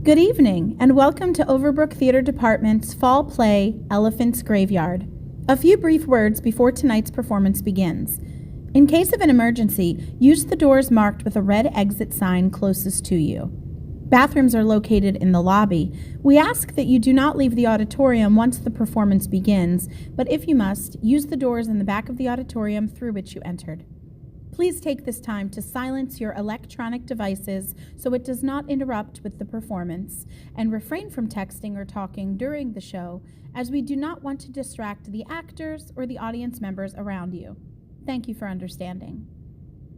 Good evening, and welcome to Overbrook Theater Department's fall play, Elephant's Graveyard. A few brief words before tonight's performance begins. In case of an emergency, use the doors marked with a red exit sign closest to you. Bathrooms are located in the lobby. We ask that you do not leave the auditorium once the performance begins, but if you must, use the doors in the back of the auditorium through which you entered. Please take this time to silence your electronic devices so it does not interrupt with the performance, and refrain from texting or talking during the show, as we do not want to distract the actors or the audience members around you. Thank you for understanding.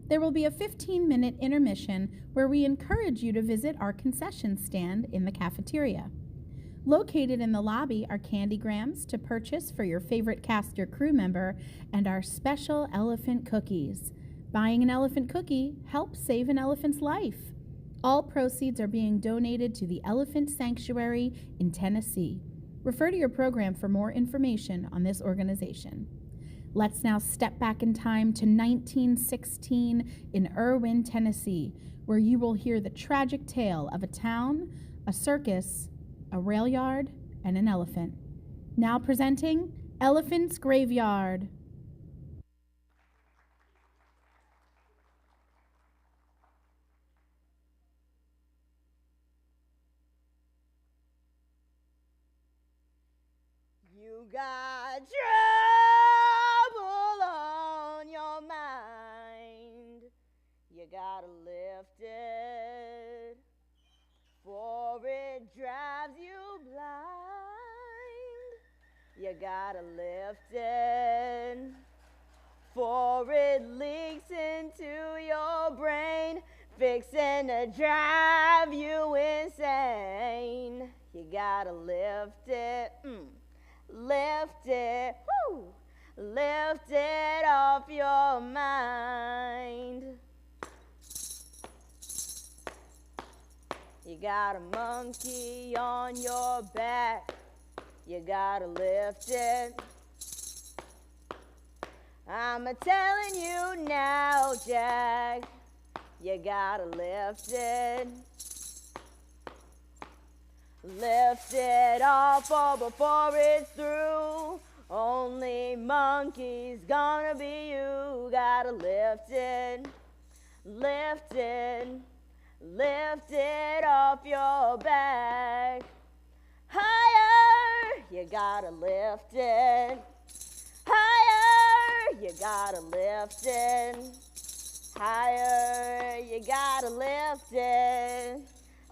There will be a 15-minute intermission where we encourage you to visit our concession stand in the cafeteria. Located in the lobby are candygrams to purchase for your favorite cast or crew member and our special elephant cookies. Buying an elephant cookie helps save an elephant's life. All proceeds are being donated to the Elephant Sanctuary in Tennessee. Refer to your program for more information on this organization. Let's now step back in time to 1916 in Irwin, Tennessee, where you will hear the tragic tale of a town, a circus, a rail yard, and an elephant. Now presenting Elephant's Graveyard. You got trouble on your mind. You gotta lift it, for it drives you blind. You gotta lift it, for it leaks into your brain, fixing to drive you insane. You gotta lift it. Lift it, woo! Lift it off your mind. You got a monkey on your back. You gotta lift it. I'm telling you now, Jack. You gotta lift it. Lift it off before it's through. Only monkey's gonna be you. Gotta lift it, lift it, lift it off your back. Higher, you gotta lift it. Higher, you gotta lift it. Higher, you gotta lift it.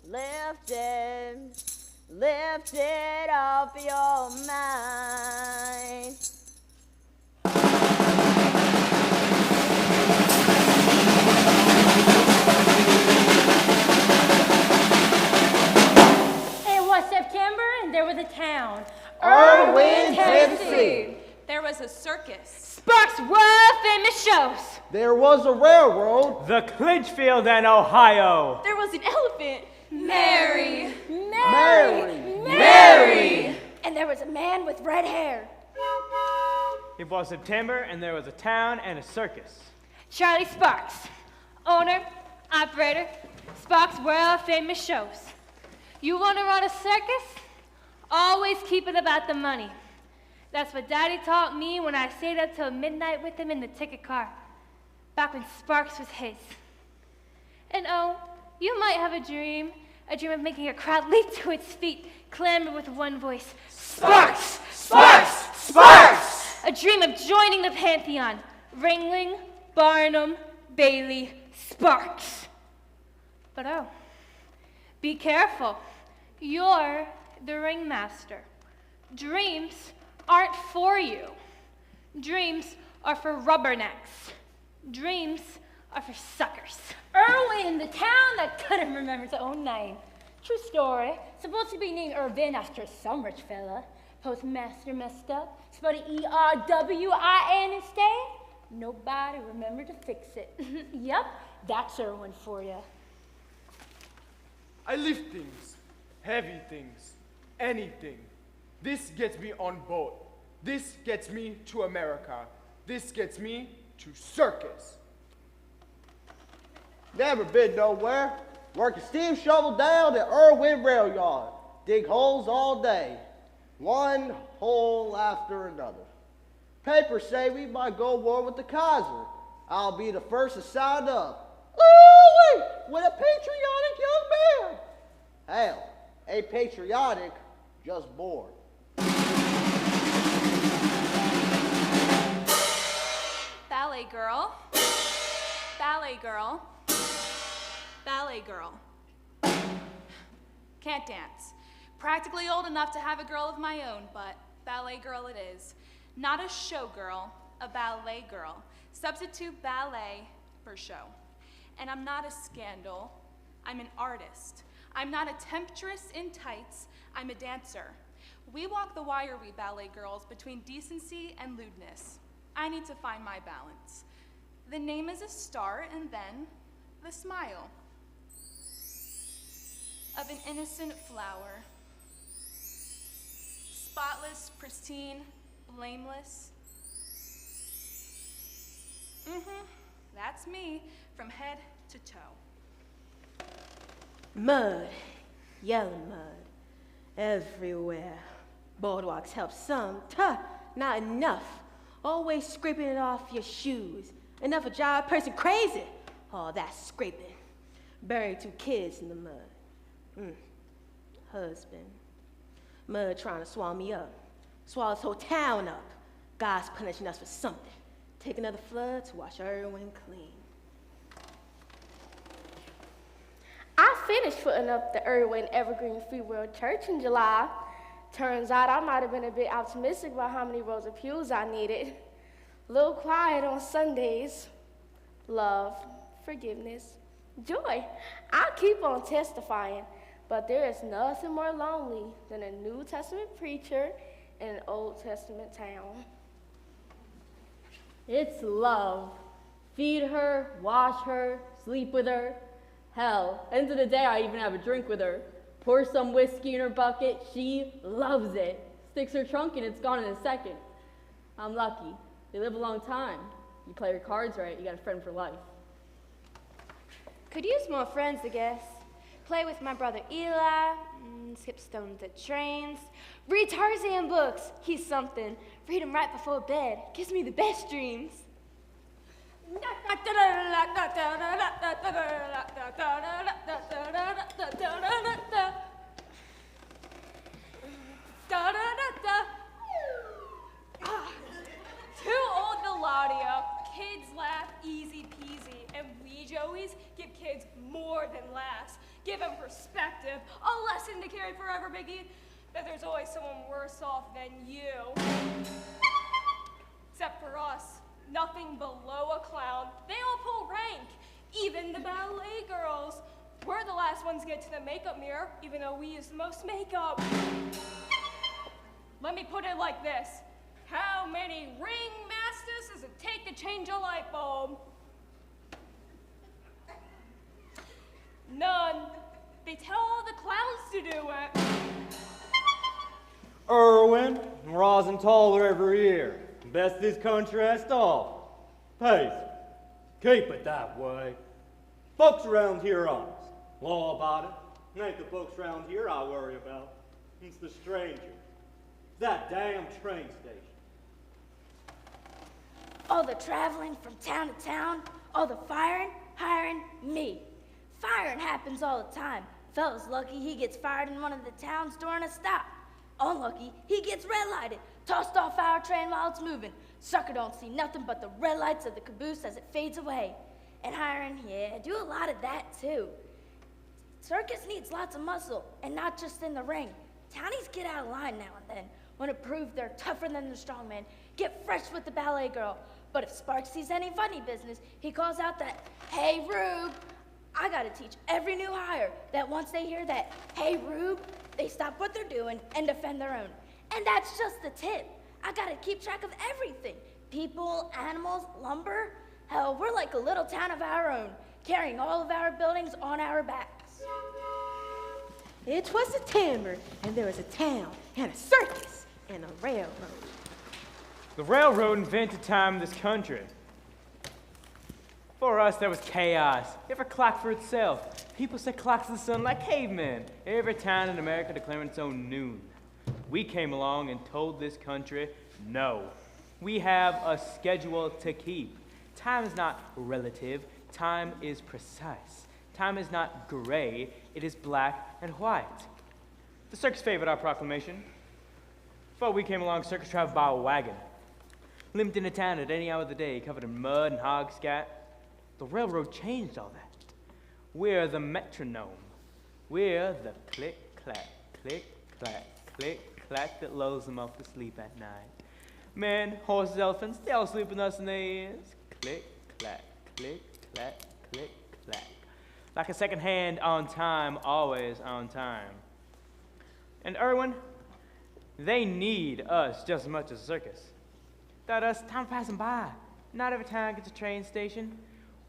Lift it. Lift it off your mind. It was September and there was a town. Irwin, Tennessee. There was a circus. Sparks' world famous shows. There was a railroad. The Clinchfield and Ohio. There was an elephant. Mary. And there was a man with red hair. It was September and there was a town and a circus. Charlie Sparks, owner, operator, Sparks' world famous shows. You want to run a circus? Always keep it about the money. That's what Daddy taught me when I stayed up till midnight with him in the ticket car, back when Sparks was his. And oh, you might have a dream of making a crowd leap to its feet, clamor with one voice, Sparks! Sparks! Sparks! A dream of joining the Pantheon, Ringling, Barnum, Bailey, Sparks. But oh, be careful. You're the ringmaster. Dreams aren't for you. Dreams are for rubbernecks. Dreams are for suckers. Irwin, the town that couldn't remember its own name. True story. Supposed to be named Irvin after some rich fella. Postmaster messed up. Spelled E-R-W-I-N instead. Nobody remembered to fix it. Yep, that's Irwin for you. I lift things, heavy things, anything. This gets me on board. This gets me to America. This gets me to circus. Never been nowhere. work a steam shovel down the Irwin rail yard, dig holes all day, one hole after another. Papers say we might go to war with the Kaiser. I'll be the first to sign up. Ooh, what a patriotic young man. Hell, ain't patriotic, just bored. Ballet girl. Ballet girl. Ballet girl. Can't dance. Practically old enough to have a girl of my own, but ballet girl it is. Not a show girl, a ballet girl. Substitute ballet for show. And I'm not a scandal, I'm an artist. I'm not a temptress in tights, I'm a dancer. We walk the wire, we ballet girls, between decency and lewdness. I need to find my balance. The name is a star, and then the smile of an innocent flower. Spotless, pristine, blameless. That's me, from head to toe. Mud, yellow mud, everywhere. Boardwalks help some, not enough. Always scraping it off your shoes. Enough to drive a person crazy. All that scraping. Buried 2 kids in the mud. Husband. Mud trying to swallow me up. Swallow this whole town up. God's punishing us for something. Take another flood to wash everyone clean. I finished putting up the Irwin Evergreen Free World Church in July. Turns out I might have been a bit optimistic about how many rows of pews I needed. A little quiet on Sundays. Love, forgiveness, joy. I'll keep on testifying, but there is nothing more lonely than a New Testament preacher in an Old Testament town. It's love. Feed her, wash her, sleep with her. Hell, end of the day, I even have a drink with her. Pour some whiskey in her bucket, she loves it. Sticks her trunk and it's gone in a second. I'm lucky. They live a long time. You play your cards right, you got a friend for life. Could use more friends, I guess. Play with my brother Eli, skip stones at trains, read Tarzan books, he's something. Read them right before bed, gives me the best dreams. Too old Melodia. Kids laugh easy peasy, and we Joeys give kids more than laughs. Give them perspective, a lesson to carry forever, Biggie. That there's always someone worse off than you. Except for us, nothing below a clown. They all pull rank, even the ballet girls. We're the last ones to get to the makeup mirror, even though we use the most makeup. Let me put it like this. How many ring masters does it take to change a light bulb? None. They tell all the clowns to do it. Irwin, Rosenthal are every year. Best this country has to offer. Pays. Keep it that way. Folks around here are honest. Law about it. Ain't the folks around here I worry about. It's the stranger. That damn train station. All the traveling from town to town, all the firing, hiring me. Firing happens all the time. Fella's lucky he gets fired in one of the towns during a stop. Unlucky, he gets red-lighted, tossed off our train while it's moving. Sucker don't see nothing but the red lights of the caboose as it fades away. And hiring, yeah, do a lot of that too. Circus needs lots of muscle, and not just in the ring. Townies get out of line now and then, want to prove they're tougher than the strongman, get fresh with the ballet girl. But if Sparks sees any funny business, he calls out that, "Hey, Rube." I gotta teach every new hire that once they hear that, "Hey, Rube," they stop what they're doing and defend their own. And that's just the tip. I gotta keep track of everything. People, animals, lumber. Hell, we're like a little town of our own, carrying all of our buildings on our backs. It was September, and there was a town, and a circus, and a railroad. The railroad invented time in this country. For us, there was chaos. Every clock for itself. People set clocks in the sun like cavemen. Every town in America declaring its own noon. We came along and told this country, no. We have a schedule to keep. Time is not relative. Time is precise. Time is not gray. It is black and white. The circus favored our proclamation. Before we came along, circus traveled by a wagon. Limped into town at any hour of the day, covered in mud and hog scat. The railroad changed all that. We're the metronome. We're the click-clack, click-clack, click-clack that lulls them off to sleep at night. Men, horses, elephants, they all sleep with us in their ears. Click-clack, click-clack, click-clack. Like a second hand on time, always on time. And Irwin, they need us just as much as a circus. Without us, time passing by. Not every town gets a train station.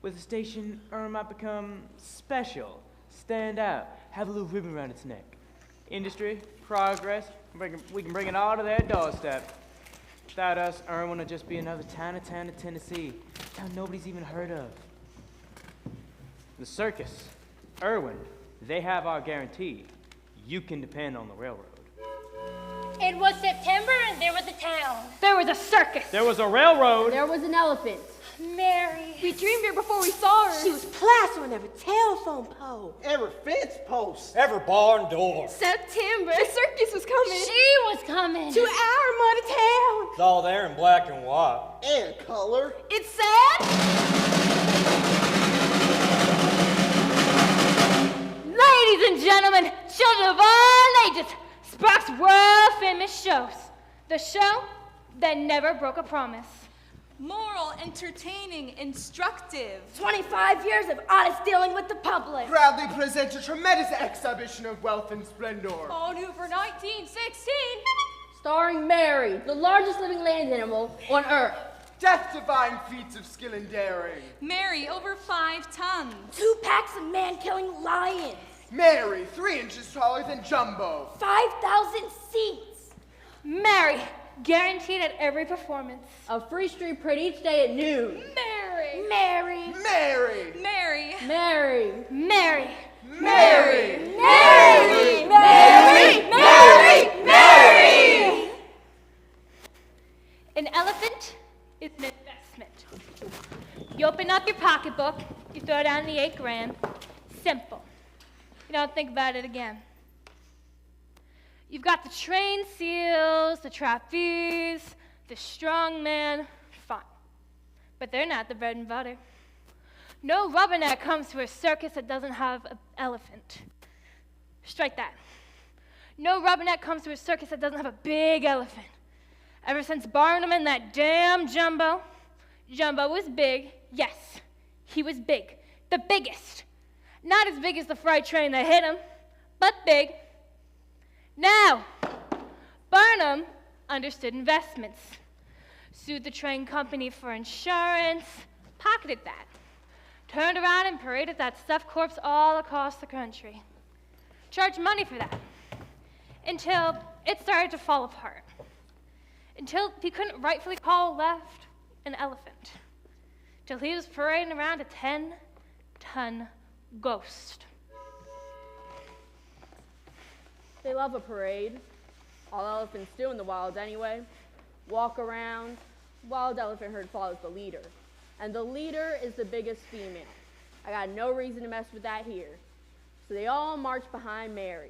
With a station, Irwin might become special, stand out, have a little ribbon around its neck. Industry, progress, we can bring it all to their doorstep. Without us, Irwin would just be another tiny town in Tennessee, a town nobody's even heard of. The circus, Irwin, they have our guarantee. You can depend on the railroad. It was September and there was a town. There was a circus. There was a railroad. There was an elephant. Mary. We dreamed her before we saw her. She was plastered on every telephone pole. Every fence post. Every barn door. September. The circus was coming. She was coming. To our muddy town. It's all there in black and white. And color. It's sad. Ladies and gentlemen, children of all ages, Sparks' world famous shows. The show that never broke a promise. Moral, entertaining, instructive. 25 years of honest dealing with the public. Proudly present a tremendous exhibition of wealth and splendor. All new for 1916. Starring Mary, the largest living land animal on Earth. Death-defying feats of skill and daring. Mary, over 5 tons. 2 packs of man-killing lions. Mary, 3 inches taller than Jumbo. 5,000 seats. Mary, guaranteed at every performance. A free street parade each day at noon. Mary. Mary. Mary! Mary. Mary. Mary. Mary! Mary. Mary. Mary. Mary. An elephant is an investment. You open up your pocketbook, you throw down the 8 grand. Simple. You don't think about it again. You've got the train seals, the trapeze, the strong man. Fine. But they're not the bread and butter. No rubberneck comes to a circus that doesn't have an elephant. Strike that. No rubberneck comes to a circus that doesn't have a big elephant. Ever since Barnum and that damn Jumbo, Jumbo was big. Yes, he was big. The biggest. Not as big as the freight train that hit him, but big. Now, Barnum understood investments, sued the train company for insurance, pocketed that, turned around and paraded that stuffed corpse all across the country. Charged money for that, until it started to fall apart, until he couldn't rightfully call left an elephant, till he was parading around a 10-ton ghost. They love a parade. All elephants do in the wild anyway. Walk around. Wild elephant herd follows the leader. And the leader is the biggest female. I got no reason to mess with that here. So they all march behind Mary.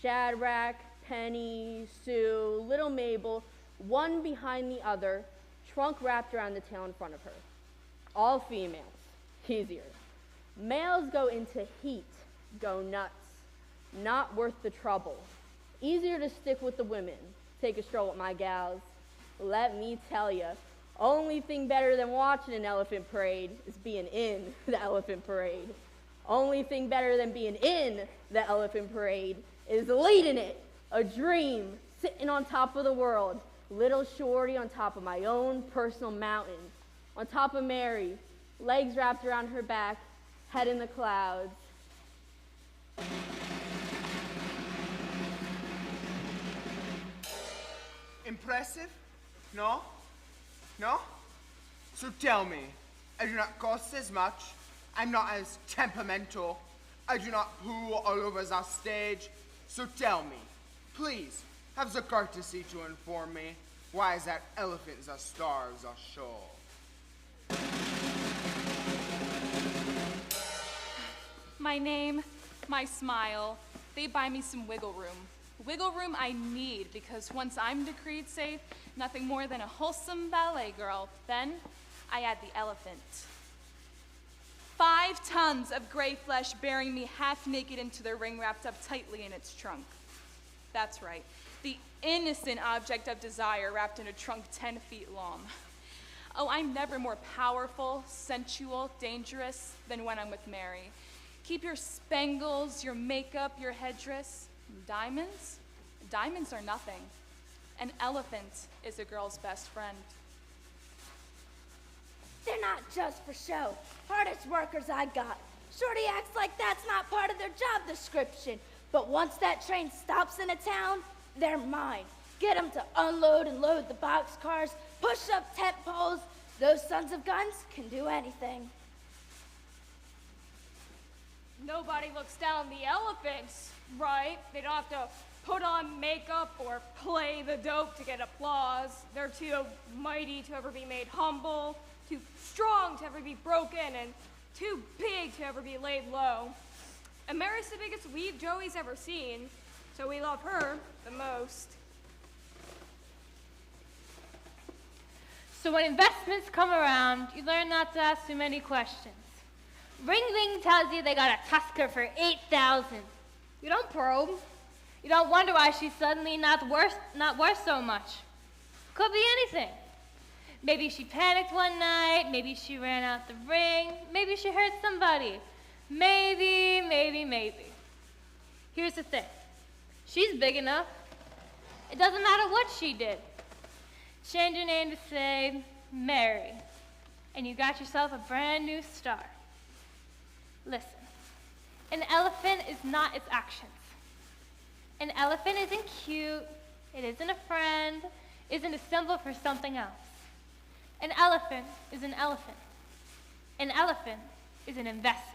Shadrach, Penny, Sue, little Mabel, one behind the other, trunk wrapped around the tail in front of her. All females. Easier. Males go into heat, go nuts. Not worth the trouble. Easier to stick with the women. Take a stroll with my gals. Let me tell ya, only thing better than watching an elephant parade is being in the elephant parade. Only thing better than being in the elephant parade is leading it. A dream, sitting on top of the world. Little shorty on top of my own personal mountain. On top of Mary, legs wrapped around her back, head in the clouds. Impressive? No? No? So tell me, I do not cost as much. I'm not as temperamental. I do not poo all over the stage. So tell me, please, have the courtesy to inform me, why is that elephant the star of the show? My name, my smile, they buy me some wiggle room. Wiggle room I need, because once I'm decreed safe, nothing more than a wholesome ballet girl. Then I add the elephant. 5 tons of gray flesh bearing me half naked into the ring wrapped up tightly in its trunk. That's right, the innocent object of desire wrapped in a trunk 10 feet long. Oh, I'm never more powerful, sensual, dangerous than when I'm with Mary. Keep your spangles, your makeup, your headdress. Diamonds? Diamonds are nothing. An elephant is a girl's best friend. They're not just for show. Hardest workers I got. Shorty acts like that's not part of their job description. But once that train stops in a town, they're mine. Get them to unload and load the boxcars, push up tent poles. Those sons of guns can do anything. Nobody looks down the elephants, right? They don't have to put on makeup or play the dope to get applause. They're too mighty to ever be made humble, too strong to ever be broken, and too big to ever be laid low. And Mary's the biggest weave Joey's ever seen, so we love her the most. So when investments come around, you learn not to ask too many questions. Ring Ring tells you they got a Tusker for $8,000. You don't probe. You don't wonder why she's suddenly not worth so much. Could be anything. Maybe she panicked one night, maybe she ran out the ring, maybe she hurt somebody. Maybe. Here's the thing. She's big enough. It doesn't matter what she did. Change your name to say Mary, and you got yourself a brand new star. Listen, an elephant is not its actions. An elephant isn't cute, it isn't a friend, isn't a symbol for something else. An elephant is an elephant. An elephant is an investment.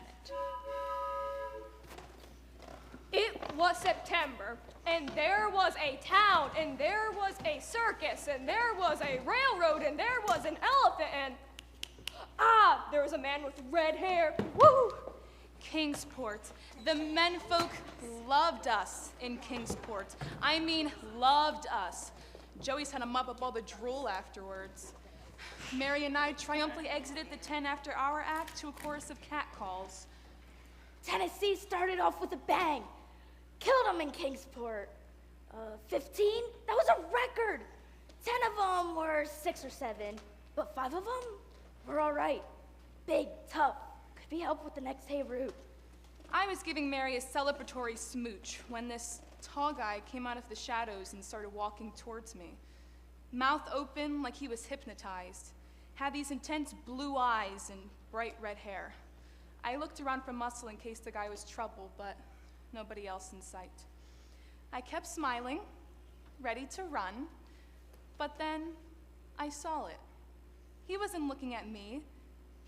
It was September, and there was a town, and there was a circus, and there was a railroad, and there was an elephant, and there was a man with red hair. Woo! Kingsport. The menfolk loved us in Kingsport. I mean, loved us. Joey's had to mop up all the drool afterwards. Mary and I triumphantly exited the 10 after our act to a chorus of catcalls. Tennessee started off with a bang. Killed them in Kingsport. 15? That was a record. 10 of them were 6 or 7, but 5 of them were all right. Big, tough. Could be helped with the next hay route. I was giving Mary a celebratory smooch when this tall guy came out of the shadows and started walking towards me. Mouth open like he was hypnotized. Had these intense blue eyes and bright red hair. I looked around for muscle in case the guy was trouble, but nobody else in sight. I kept smiling, ready to run, but then I saw it. He wasn't looking at me.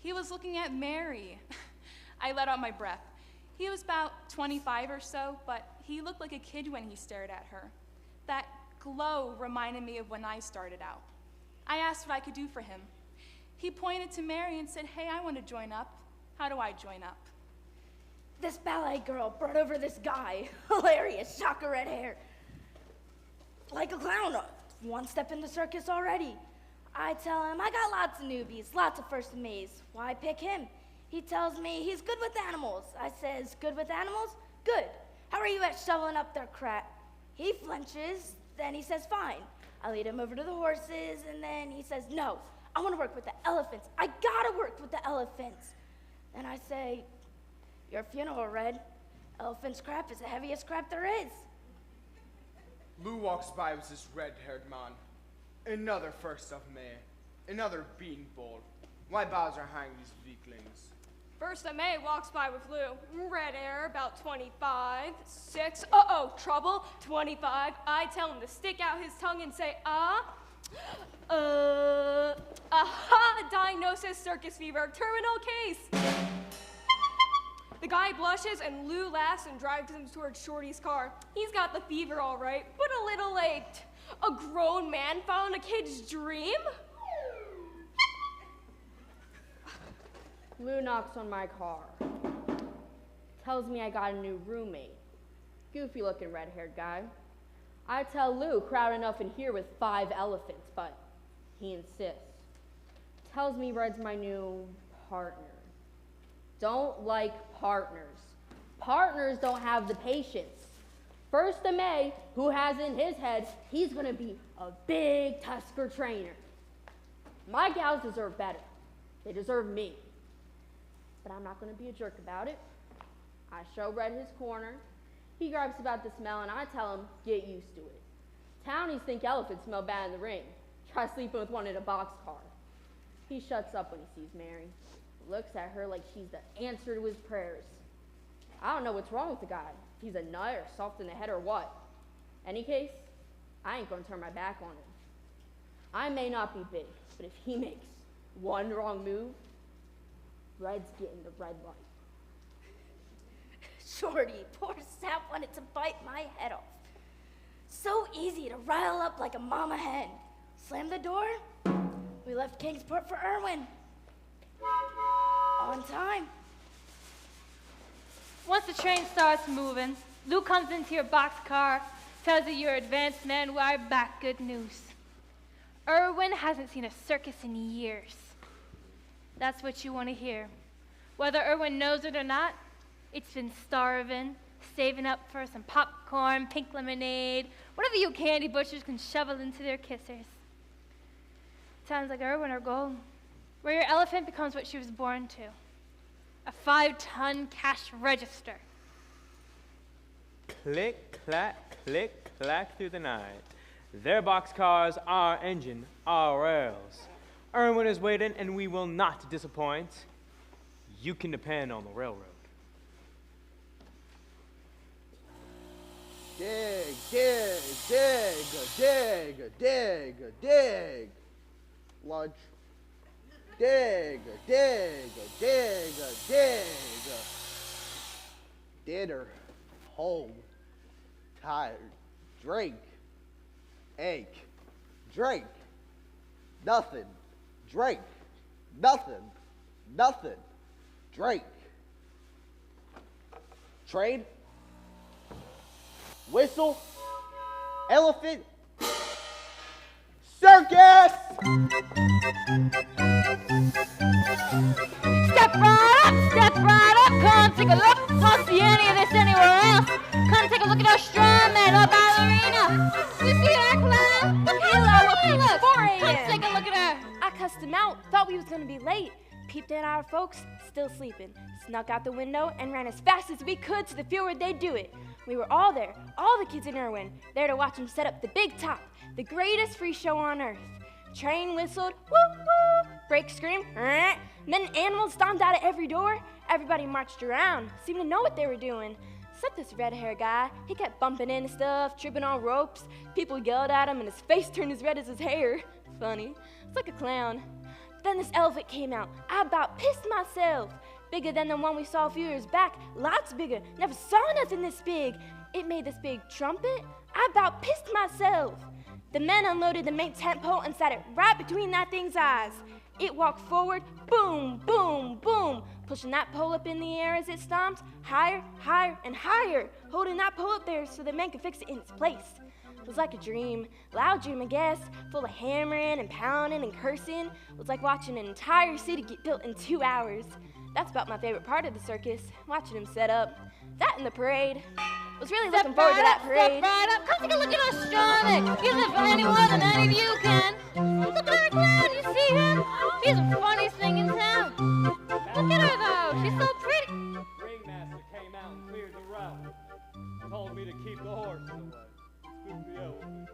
He was looking at Mary. I let out my breath. He was about 25 or so, but he looked like a kid when he stared at her. That glow reminded me of when I started out. I asked what I could do for him. He pointed to Mary and said, "Hey, I want to join up. How do I join up?" This ballet girl brought over this guy. Hilarious, shocker red hair. Like a clown. One step in the circus already. I tell him, I got lots of newbies, lots of first maze. Why pick him? He tells me he's good with animals. I says, good with animals? Good. How are you at shoveling up their crap? He flinches, then he says, fine. I lead him over to the horses, and then he says, no, I want to work with the elephants. I gotta work with the elephants. And I say, your funeral, Red. Elephant's crap is the heaviest crap there is. Lou walks by with this red-haired man. Another first of May. Another bean bowl. Why bother hang these weaklings? First of May walks by with Lou. Red hair, about 25. 6, trouble, 25. I tell him to stick out his tongue and say, Aha! Diagnosis, circus fever, terminal case. The guy blushes and Lou laughs and drives him towards Shorty's car. He's got the fever all right, but a little late. A grown man found a kid's dream? Lou knocks on my car. Tells me I got a new roommate. Goofy looking red-haired guy. I tell Lou crowd enough in here with 5 elephants, but he insists. Tells me Red's my new partner. Don't like partners. Partners don't have the patience. First of May, who has in his head he's gonna be a big Tusker trainer. My gals deserve better. They deserve me. But I'm not gonna be a jerk about it. I show Red his corner. He gripes about the smell and I tell him, get used to it. Townies think elephants smell bad in the ring. Try sleeping with one in a boxcar. He shuts up when he sees Mary. Looks at her like she's the answer to his prayers. I don't know what's wrong with the guy. He's a nut or soft in the head or what. Any case, I ain't gonna turn my back on him. I may not be big, but if he makes one wrong move, Red's getting the red light. Shorty, poor sap wanted to bite my head off. So easy to rile up like a mama hen. Slam the door. We left Kingsport for Irwin. On time. Once the train starts moving, Lou comes into your boxcar, tells you you're advanced men, we're back, good news. Irwin hasn't seen a circus in years. That's what you want to hear. Whether Irwin knows it or not, it's been starving, saving up for some popcorn, pink lemonade, whatever you candy butchers can shovel into their kissers. Sounds like Irwin or gold, where your elephant becomes what she was born to, a 5-ton cash register. Click, clack through the night. Their boxcars, our engine, our rails. Irwin is waiting, and we will not disappoint. You can depend on the railroad. Dig, dig, dig, dig, dig, dig. Lunch. Dig, dig, dig, dig. Dinner. Home. Tired. Drink. Ache. Drink. Nothing. Drink. Nothing. Nothing. Drink. Train. Whistle. Elephant. Circus! Step right up, come take a look. Won't see any of this anywhere else. Come take a look at our strong man, our ballerina. You see our clown? Look, 4 a.m. Come take a look at her. I cussed him out, thought we was gonna be late. Peeped in our folks, still sleeping. Snuck out the window and ran as fast as we could to the field where they'd do it. We were all there, all the kids in Irwin, there to watch them set up the big top, the greatest free show on earth. Train whistled, woo woo, brake screamed, then animals stomped out of every door. Everybody marched around, seemed to know what they were doing. Except this red-haired guy, he kept bumping into stuff, tripping on ropes. People yelled at him and his face turned as red as his hair. Funny, it's like a clown. Then this elephant came out. I about pissed myself. Bigger than the one we saw a few years back, lots bigger. Never saw nothing this big. It made this big trumpet. I about pissed myself. The men unloaded the main tent pole and sat it right between that thing's eyes. It walked forward, boom, boom, boom, pushing that pole up in the air as it stomped, higher, higher, and higher, holding that pole up there so the men could fix it in its place. It was like a dream, loud dream, I guess, full of hammering and pounding and cursing. It was like watching an entire city get built in 2 hours. That's about my favorite part of the circus, watching them set up. That and the parade. I was really looking forward to that parade. Step right up. Come take a look at our strong. He's it for any more than any of you can. Look at our clown. You see him? He's the funniest thing in town. Look at her, though. She's so pretty. Ringmaster came out and cleared the route. Told me to keep the horses away. Scoop the elephant.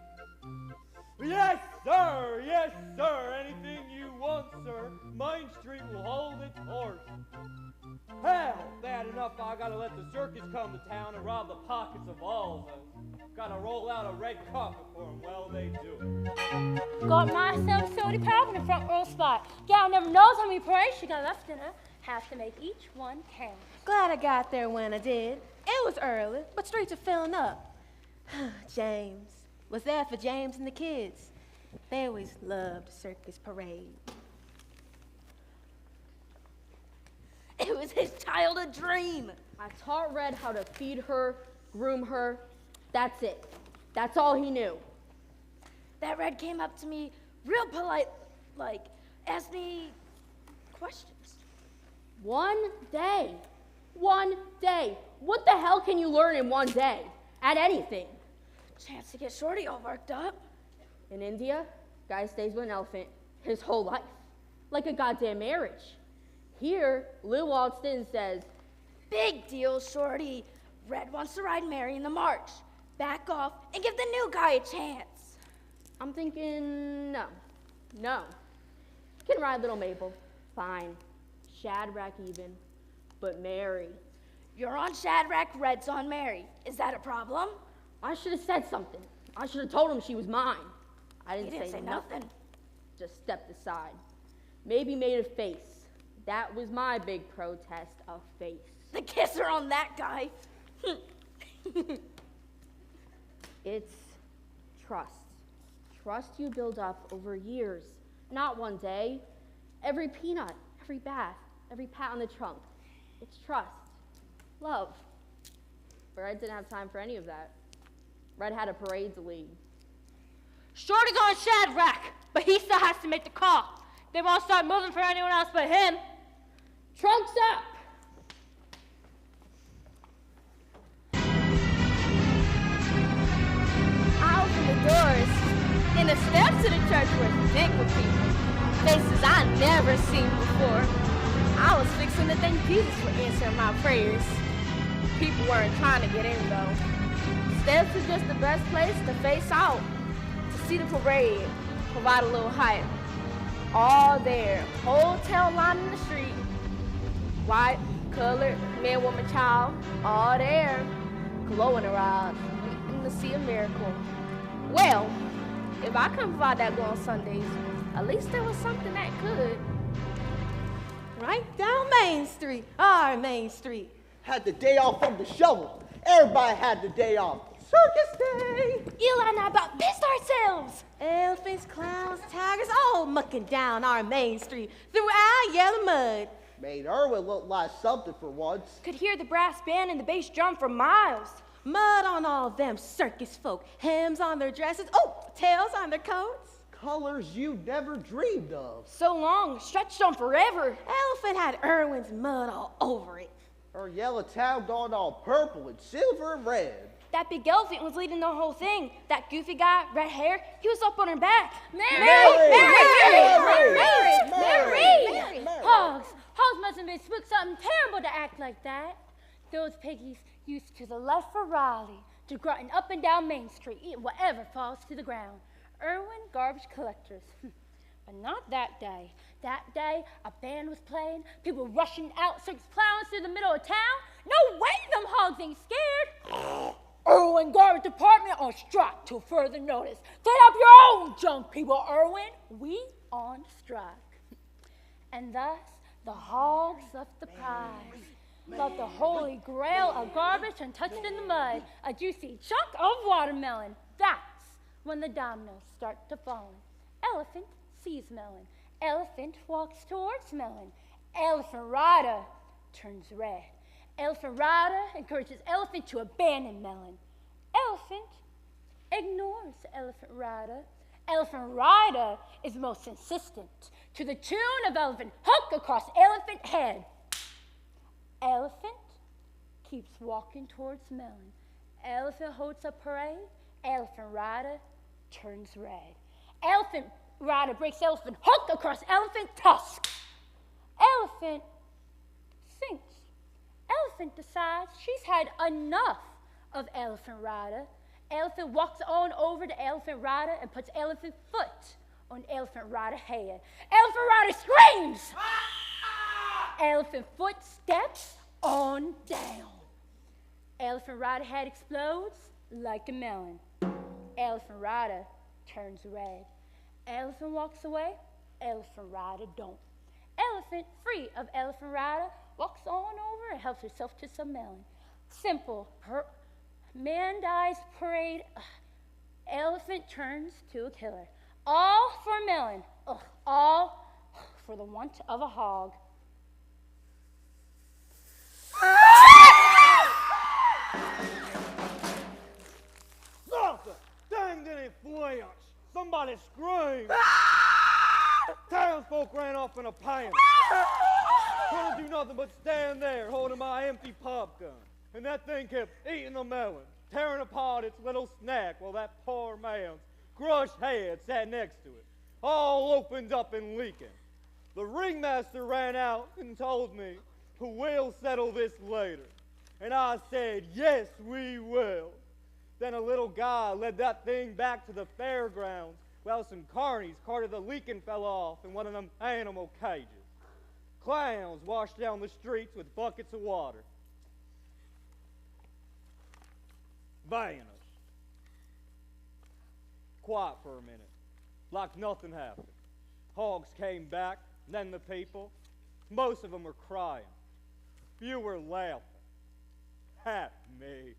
Yes, sir. Anything you want, sir. Main Street will hold its horse. Hell, they had enough enough, I gotta let the circus come to town and rob the pockets of all of us. Gotta roll out a red carpet for them while they do it. Got myself Sody Power in the front row spot. Gal never knows how many parades she got left in her. Have to make each one count. Glad I got there when I did. It was early, but streets are filling up. James. Was there for James and the kids. They always loved circus parade. It was his childhood dream. I taught Red how to feed her, groom her. That's it. That's all he knew. That Red came up to me real polite, like, asked me questions. One day. One day. What the hell can you learn in one day? At anything. Chance to get Shorty all worked up. In India, guy stays with an elephant his whole life. Like a goddamn marriage. Here, Lil Walston says, Big deal, Shorty. Red wants to ride Mary in the march. Back off and give the new guy a chance. I'm thinking, no. You can ride little Mabel. Fine. Shadrach even. But Mary. You're on Shadrach, Red's on Mary. Is that a problem? I should have said something. I should have told him she was mine. I didn't say nothing. Just stepped aside. Maybe made a face. That was my big protest, a face. The kisser on that guy. It's trust. Trust you build up over years, not one day. Every peanut, every bath, every pat on the trunk. It's trust. Love. But Red didn't have time for any of that. Red had a parade to lead. Shorty's on Shadrach, but he still has to make the call. They won't start moving for anyone else but him. Trunks up! Out from the doors, and the steps to the church were thick with people. Faces I never seen before. I was fixing to thank Jesus for answering my prayers. People weren't trying to get in though. Steps was just the best place to face out, to see the parade, provide a little hype. All there, whole town line in the street. White, colored, man, woman, child, all there, glowing around, waiting to see a miracle. Well, if I couldn't provide that glow on Sundays, at least there was something that could. Right down Main Street, our Main Street. Had the day off from the shovel. Everybody had the day off. Circus day! Eli and I about pissed ourselves. Elephants, clowns, tigers, all mucking down our Main Street through our yellow mud. Made Irwin look like something for once. Could hear the brass band and the bass drum for miles. Mud on all them circus folk, hems on their dresses, tails on their coats. Colors you never dreamed of. So long, stretched on forever. Elephant had Irwin's mud all over it. Her yellow town gone all purple and silver and red. That big elephant was leading the whole thing. That goofy guy, red hair, he was up on her back. Mary! Hogs must have been spooked something terrible to act like that. Those piggies used to the left for Raleigh, to grunting up and down Main Street, eating whatever falls to the ground. Irwin garbage collectors. But not that day. That day, a band was playing, people rushing out, circus plowing through the middle of town. No way them hogs ain't scared. Irwin Garbage Department on strike till further notice. Set up your own junk, people, Irwin. We on strike. And thus, the hogs left the prize. Left the holy grail of garbage untouched in the mud. A juicy chunk of watermelon. That's when the dominoes start to fall. Elephant sees melon. Elephant walks towards melon. Elephant rider turns red. Elephant rider encourages elephant to abandon melon. Elephant ignores elephant rider. Elephant rider is most insistent to the tune of elephant hook across elephant head. Elephant keeps walking towards melon. Elephant holds up parade. Elephant rider turns red. Elephant rider breaks elephant hook across elephant tusk. Elephant sinks. Elephant decides she's had enough of elephant rider. Elephant walks on over to elephant rider and puts elephant foot on elephant rider head. Elephant rider screams. Elephant foot steps on down. Elephant Rider head explodes like a melon. Elephant Rider turns red. Elephant walks away, Elephant Rider don't. Elephant, free of Elephant Rider, walks on over and helps herself to some melon. Simple. Man dies, parade. Elephant turns to a killer. All for a melon. All for the want of a hog. Something! Dang, didn't flinch! Somebody screamed! Townsfolk ran off in a panic. Couldn't do nothing but stand there holding my empty pop gun. And that thing kept eating the melon, tearing apart its little snack while that poor man's crushed head sat next to it, all opened up and leaking. The ringmaster ran out and told me, "We'll settle this later." And I said, "Yes, we will." Then a little guy led that thing back to the fairgrounds while some carnies carted the leaking fella off in one of them animal cages. Clowns washed down the streets with buckets of water. Vanished. Quiet for a minute, like nothing happened. Hogs came back, then the people. Most of them were crying. Few were laughing. At me.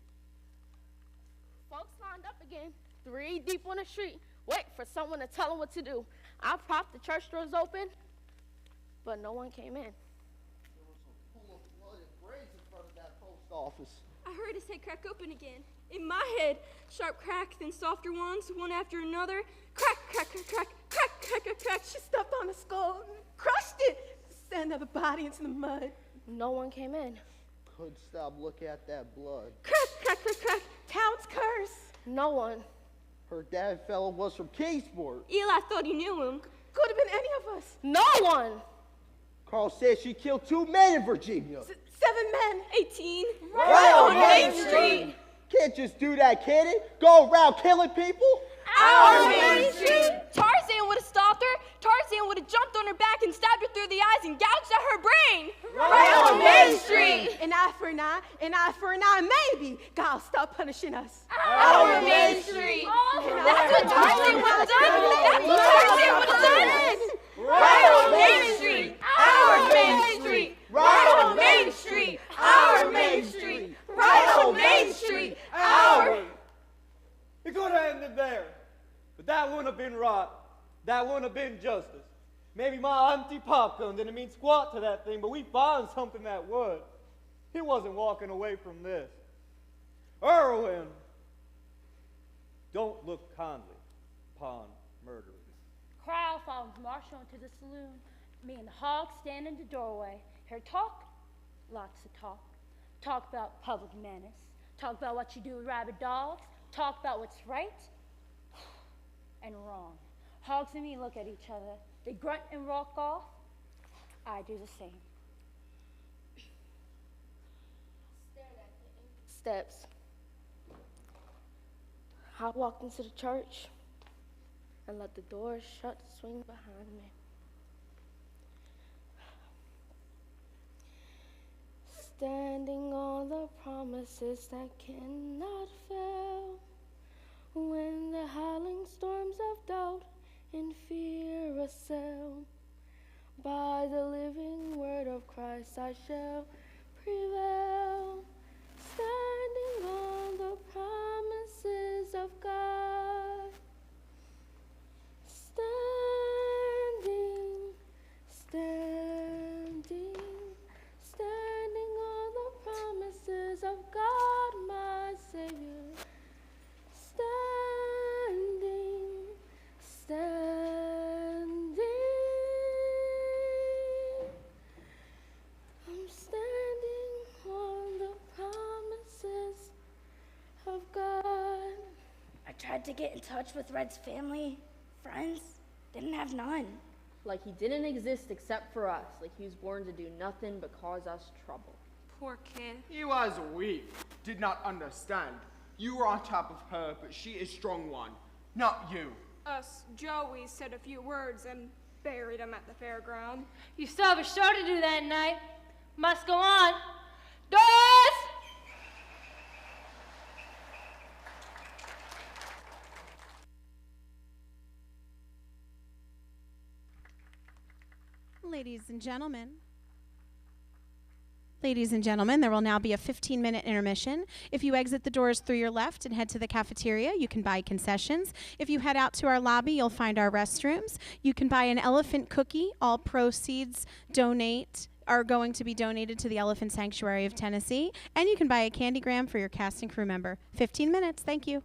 Folks lined up again, 3 deep on the street, wait for someone to tell them what to do. I propped the church doors open, but no one came in. There was a pool of blood and brains in front of that post office. I heard his head crack open again. In my head, sharp cracks, then softer ones, one after another. Crack, crack, crack, crack, crack, crack, crack, crack. She stepped on the skull, crushed it, sent another body into the mud. No one came in. Couldn't stop looking at that blood. Crack, crack, crack, crack. Town's curse. No one. Her dad fella was from Kingsport. Eli thought he knew him. Could have been any of us. No one. Carl said she killed 2 men in Virginia. 7 men. 18. Right on Main Main Street. Can't just do that, can it? Go around killing people? Our Main Street. Tarzan would have stopped her. Tarzan would have jumped on her back and stabbed her through the eyes and gouged out her brain. Right on Main Street. An eye for an eye, an eye for an eye, maybe. God, stop punishing us. Our Main Street. That's what Tarzan would have done. That's what Tarzan would have done. Right on Main Street. Our Main Street. Right on Main Street. Our Main Street. Right on Main Street. Our. It could have ended there. But that wouldn't have been right. That wouldn't have been justice. Maybe my empty popcorn didn't mean squat to that thing, but we found something that would. He wasn't walking away from this. Irwin, don't look kindly upon murderers. Crowd follows Marshall into the saloon. Me and the hog stand in the doorway. Hear talk? Lots of talk. Talk about public menace. Talk about what you do with rabid dogs. Talk about what's right and wrong. Hogs and me look at each other. They grunt and walk off. I do the same. Steps. I walked into the church and let the door shut swing behind me. Standing on the promises that cannot fail, when the howling storms of doubt and fear assail, by the living word of Christ I shall prevail. Standing on the promises of God. Standing, standing, standing on the promises of God, my Savior. Standing, standing. I'm standing on the promises of God. I tried to get in touch with Red's family, friends, didn't have none. Like he didn't exist except for us, like he was born to do nothing but cause us trouble. Poor kid. He was weak, did not understand. You were on top of her, but she is strong one, not you. Us Joey said a few words and buried him at the fairground. You still have a show to do that night. Must go on. Doors! Ladies and gentlemen. Ladies and gentlemen, there will now be a 15-minute intermission. If you exit the doors through your left and head to the cafeteria, you can buy concessions. If you head out to our lobby, you'll find our restrooms. You can buy an elephant cookie. All proceeds are going to be donated to the Elephant Sanctuary of Tennessee. And you can buy a candygram for your cast and crew member. 15 minutes. Thank you.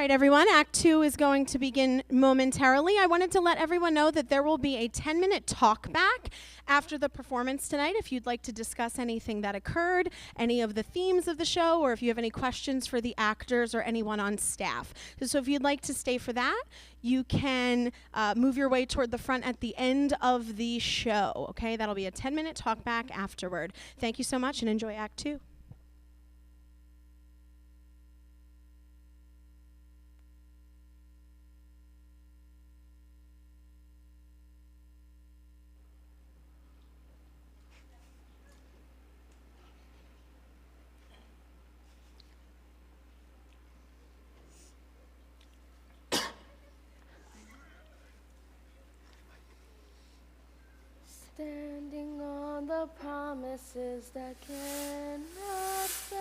right, everyone, Act 2 is going to begin momentarily. I wanted to let everyone know that there will be a 10-minute talk back after the performance tonight if you'd like to discuss anything that occurred, any of the themes of the show, or if you have any questions for the actors or anyone on staff. So if you'd like to stay for that, you can move your way toward the front at the end of the show, okay? That'll be a 10-minute talk back afterward. Thank you so much and enjoy Act 2. Standing on the promises that cannot fail.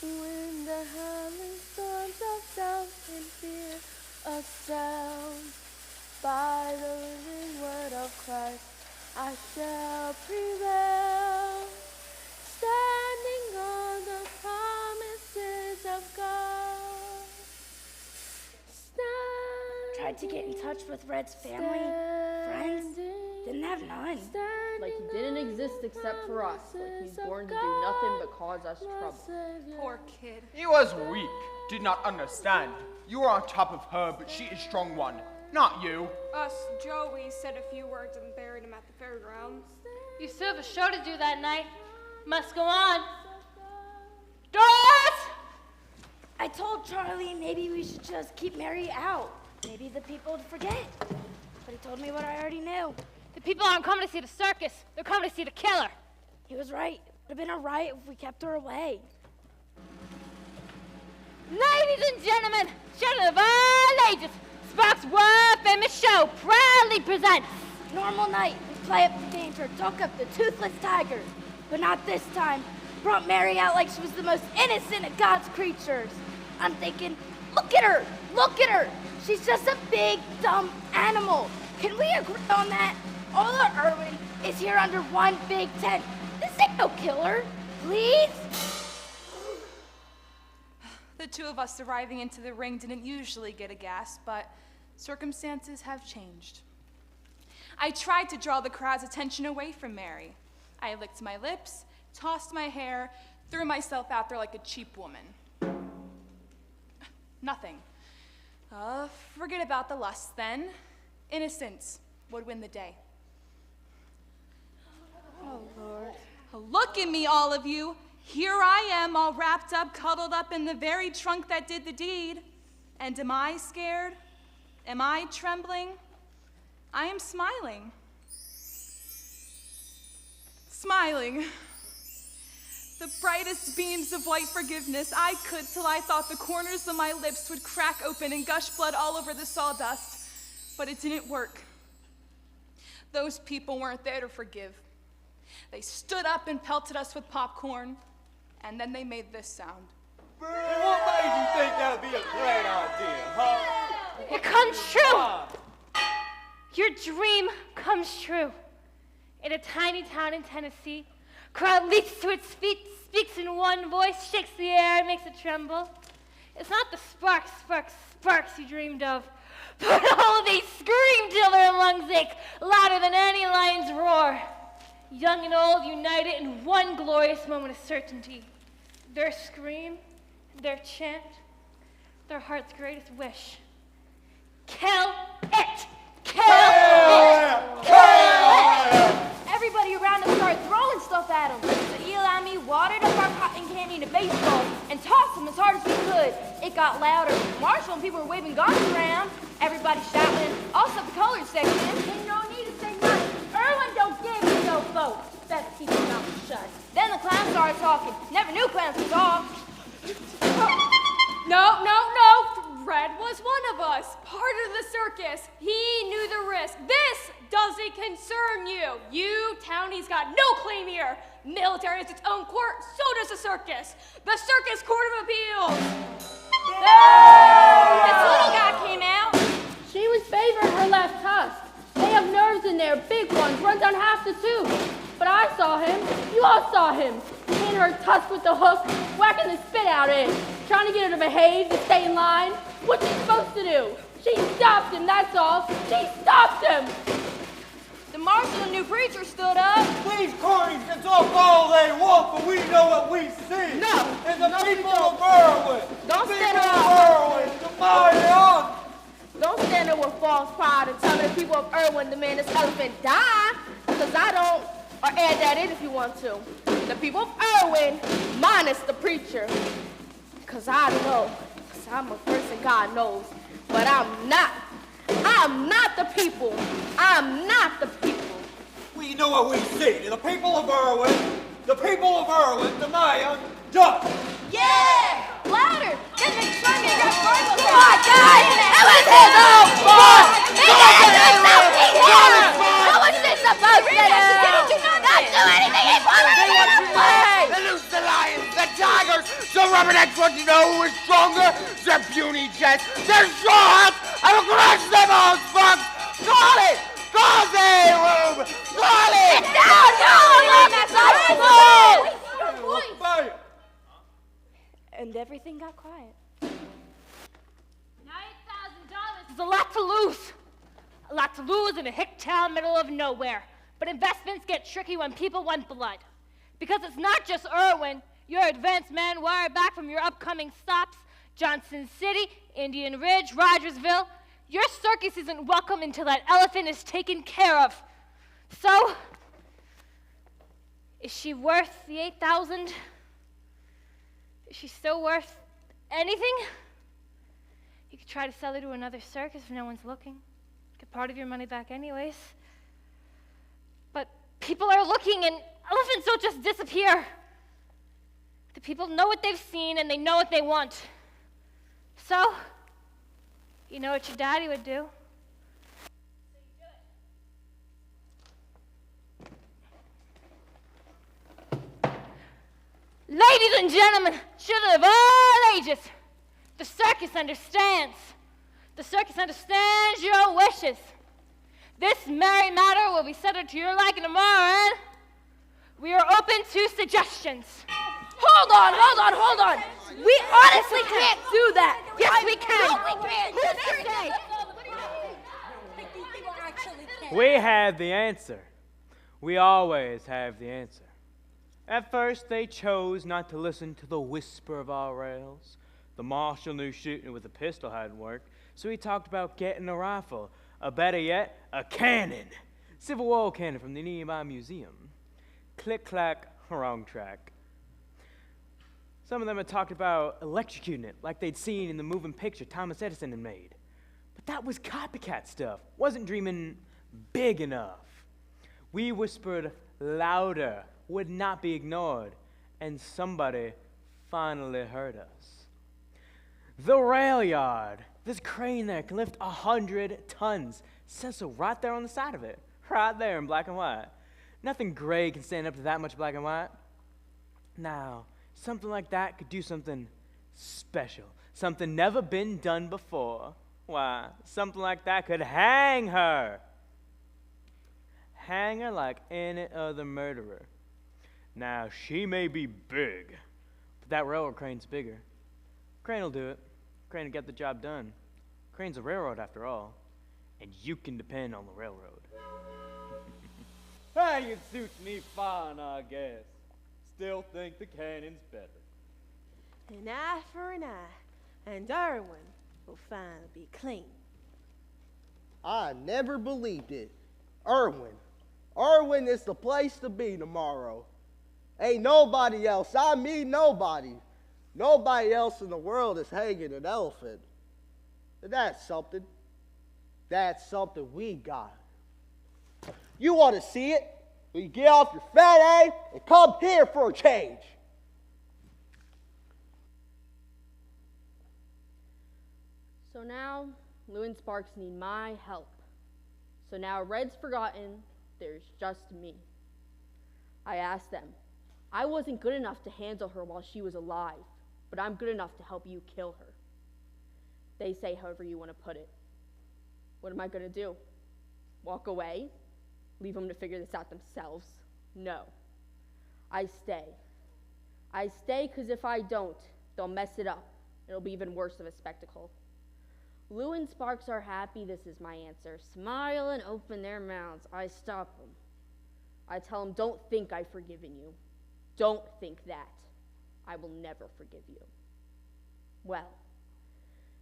When the howling storms of doubt and fear assail, by the living word of Christ I shall prevail. Standing on the promises of God. Tried to get in touch with Red's family, friends. Didn't have none. Like he didn't exist except for us. Like he's born to do nothing but cause us trouble. Poor kid. He was weak, did not understand. You were on top of her, but she is strong one, not you. Us Joey said a few words and buried him at the fairgrounds. You still have a show to do that night. Must go on. Doris! I told Charlie maybe we should just keep Mary out. Maybe the people would forget. But he told me what I already knew. The people aren't coming to see the circus. They're coming to see the killer. He was right. It would have been a riot if we kept her away. Ladies and gentlemen, children of all ages, Sparks' world-famous show proudly presents Normal night. We play up the danger, talk up the toothless tiger. But not this time. Brought Mary out like she was the most innocent of God's creatures. I'm thinking, look at her! Look at her! She's just a big, dumb animal. Can we agree on that? All of Irwin is here under one big tent. This ain't no killer. Please? The two of us arriving into the ring didn't usually get a gasp, but circumstances have changed. I tried to draw the crowd's attention away from Mary. I licked my lips, tossed my hair, threw myself out there like a cheap woman. Nothing. Forget about the lust then. Innocence would win the day. Oh, Lord. Look at me, all of you. Here I am, all wrapped up, cuddled up in the very trunk that did the deed. And am I scared? Am I trembling? I am smiling. Smiling. The brightest beams of white forgiveness I could till I thought the corners of my lips would crack open and gush blood all over the sawdust. But it didn't work. Those people weren't there to forgive. They stood up and pelted us with popcorn, and then they made this sound. And what made you think that would be a great idea, huh? It comes true. Your dream comes true. In a tiny town in Tennessee, crowd leaps to its feet, speaks in one voice, shakes the air, and makes it tremble. It's not the sparks, sparks, sparks you dreamed of, but all they scream till their lungs ache, louder than any lion's roar. Young and old united in one glorious moment of certainty. Their scream, their chant, their heart's greatest wish. Kill it! Kill it! Kill it! Everybody around us started throwing stuff at him. So Eli and me watered up our cotton candy into baseball and tossed them as hard as we could. It got louder. Marshall and people were waving guns around. Everybody shouting. Also the colored section. Ain't no need to say nothing. Irwin don't give me no vote. Better keep your mouth shut. Then the clowns started talking. Never knew clowns could talk. No. Red was one of us, part of the circus. He knew the risk. This doesn't concern you. You townies got no claim here. Military has its own court, so does the circus. The Circus Court of Appeals. This little guy came out. She was favoring her left tusk. They have nerves in there, big ones, run down half the tooth. But I saw him. You all saw him. In her tusk with the hook, whacking the spit out of it. trying to get her to behave, to stay in line. What's she supposed to do? She stopped him, that's all. She stopped him. The marshal and new preacher stood up. These carnies can talk all they want, but we know what we see. No. And the people of Berwyn. Don't stand People up. of Berwyn, the mighty on. Don't stand there with false pride and tell the people of Irwin to man this elephant die, because I don't, or add that in if you want to. The people of Irwin minus the preacher, because I know, because I'm a person God knows, but I'm not the people. I'm not the people. We know what we see. The people of Berwyn, the Mayan, duck. Yeah! Louder! Get the drum in your voice. Come on, guys! It was his own fault! He didn't do something here! What was he supposed to do? Not do anything! He wanted to get a play! They lose the lions, the tigers, the rubbernecks want to know who is stronger. Their puny jets, their straw hats. I will crush them all, spunks. Call it! Call it, Rube! Call it! Get down! No! That's not cool! And everything got quiet. $9,000 is a lot to lose. A lot to lose in a hick town middle of nowhere. But investments get tricky when people want blood. Because it's not just Irwin. Your advanced men wired back from your upcoming stops, Johnson City, Indian Ridge, Rogersville. Your circus isn't welcome until that elephant is taken care of. So, is she worth the $8,000? Is she still worth anything? You could try to sell her to another circus if no one's looking. Get part of your money back anyways. But people are looking, and elephants don't just disappear. The people know what they've seen, and they know what they want. So, you know what your daddy would do. Ladies and gentlemen, children of all ages, the circus understands. The circus understands your wishes. This merry matter will be settled to your liking tomorrow, and we are open to suggestions. Hold on. We honestly can't do that. Yes, we can. No, we can't. We have the answer. We always have the answer. At first, they chose not to listen to the whisper of our rails. The marshal knew shooting with a pistol hadn't worked, so he talked about getting a rifle, or better yet, a cannon. Civil War cannon from the nearby museum. Click-clack, wrong track. Some of them had talked about electrocuting it, like they'd seen in the moving picture Thomas Edison had made. But that was copycat stuff. Wasn't dreaming big enough. We whispered louder, would not be ignored, and somebody finally heard us. The rail yard. This crane there can lift 100 tons. Says so right there on the side of it. Right there in black and white. Nothing gray can stand up to that much black and white. Now, something like that could do something special. Something never been done before. Why, something like that could hang her. Hang her like any other murderer. Now, she may be big, but that railroad crane's bigger. Crane will do it. Crane will get the job done. Crane's a railroad after all, and you can depend on the railroad. Hey, it suits me fine, I guess. Still think the cannon's better. An eye for an eye, and Irwin will finally be clean. I never believed it. Irwin is the place to be tomorrow. Ain't nobody else, I mean nobody. Nobody else in the world is hanging an elephant. And that's something. That's something we got. You want to see it? Well, you get off your fat A and come here for a change. So now, Lou and Sparks need my help. So now Red's forgotten, there's just me. I asked them. I wasn't good enough to handle her while she was alive, but I'm good enough to help you kill her. They say however you want to put it. What am I going to do? Walk away? Leave them to figure this out themselves? No. I stay. I stay because if I don't, they'll mess it up. It'll be even worse of a spectacle. Lou and Sparks are happy, this is my answer. Smile and open their mouths. I stop them. I tell them, don't think I've forgiven you. Don't think that. I will never forgive you. Well,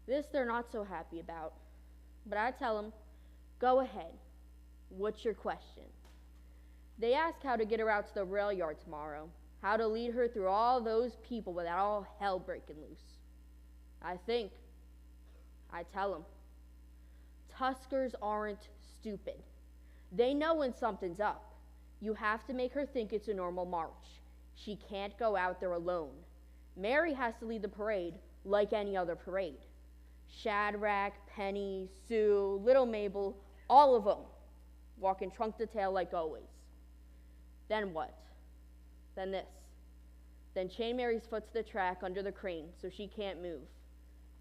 this they're not so happy about. But I tell them, go ahead. What's your question? They ask how to get her out to the rail yard tomorrow, how to lead her through all those people without all hell breaking loose. I tell them, Tuskers aren't stupid. They know when something's up. You have to make her think it's a normal march. She can't go out there alone. Mary has to lead the parade like any other parade. Shadrach, Penny, Sue, little Mabel, all of them, walking trunk to tail like always. Then what? Then this. Then chain Mary's foot to the track under the crane so she can't move.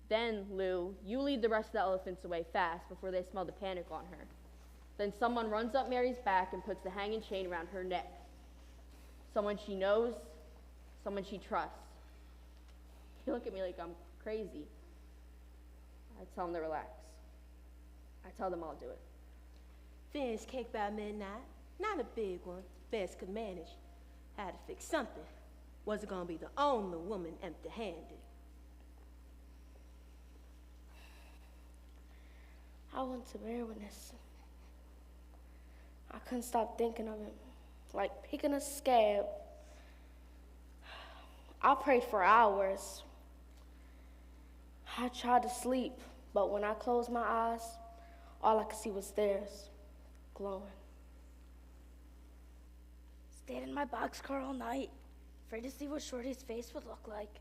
Then, Lou, you lead the rest of the elephants away fast before they smell the panic on her. Then someone runs up Mary's back and puts the hanging chain around her neck. Someone she knows, someone she trusts. You look at me like I'm crazy. I tell them to relax. I tell them I'll do it. Finished cake by midnight. Not a big one. Best could manage. Had to fix something. Wasn't gonna be the only woman empty-handed. I went to bear witness. I couldn't stop thinking of it, like picking a scab. I prayed for hours. I tried to sleep, but when I closed my eyes, all I could see was theirs, glowing. Stayed in my boxcar all night, afraid to see what Shorty's face would look like.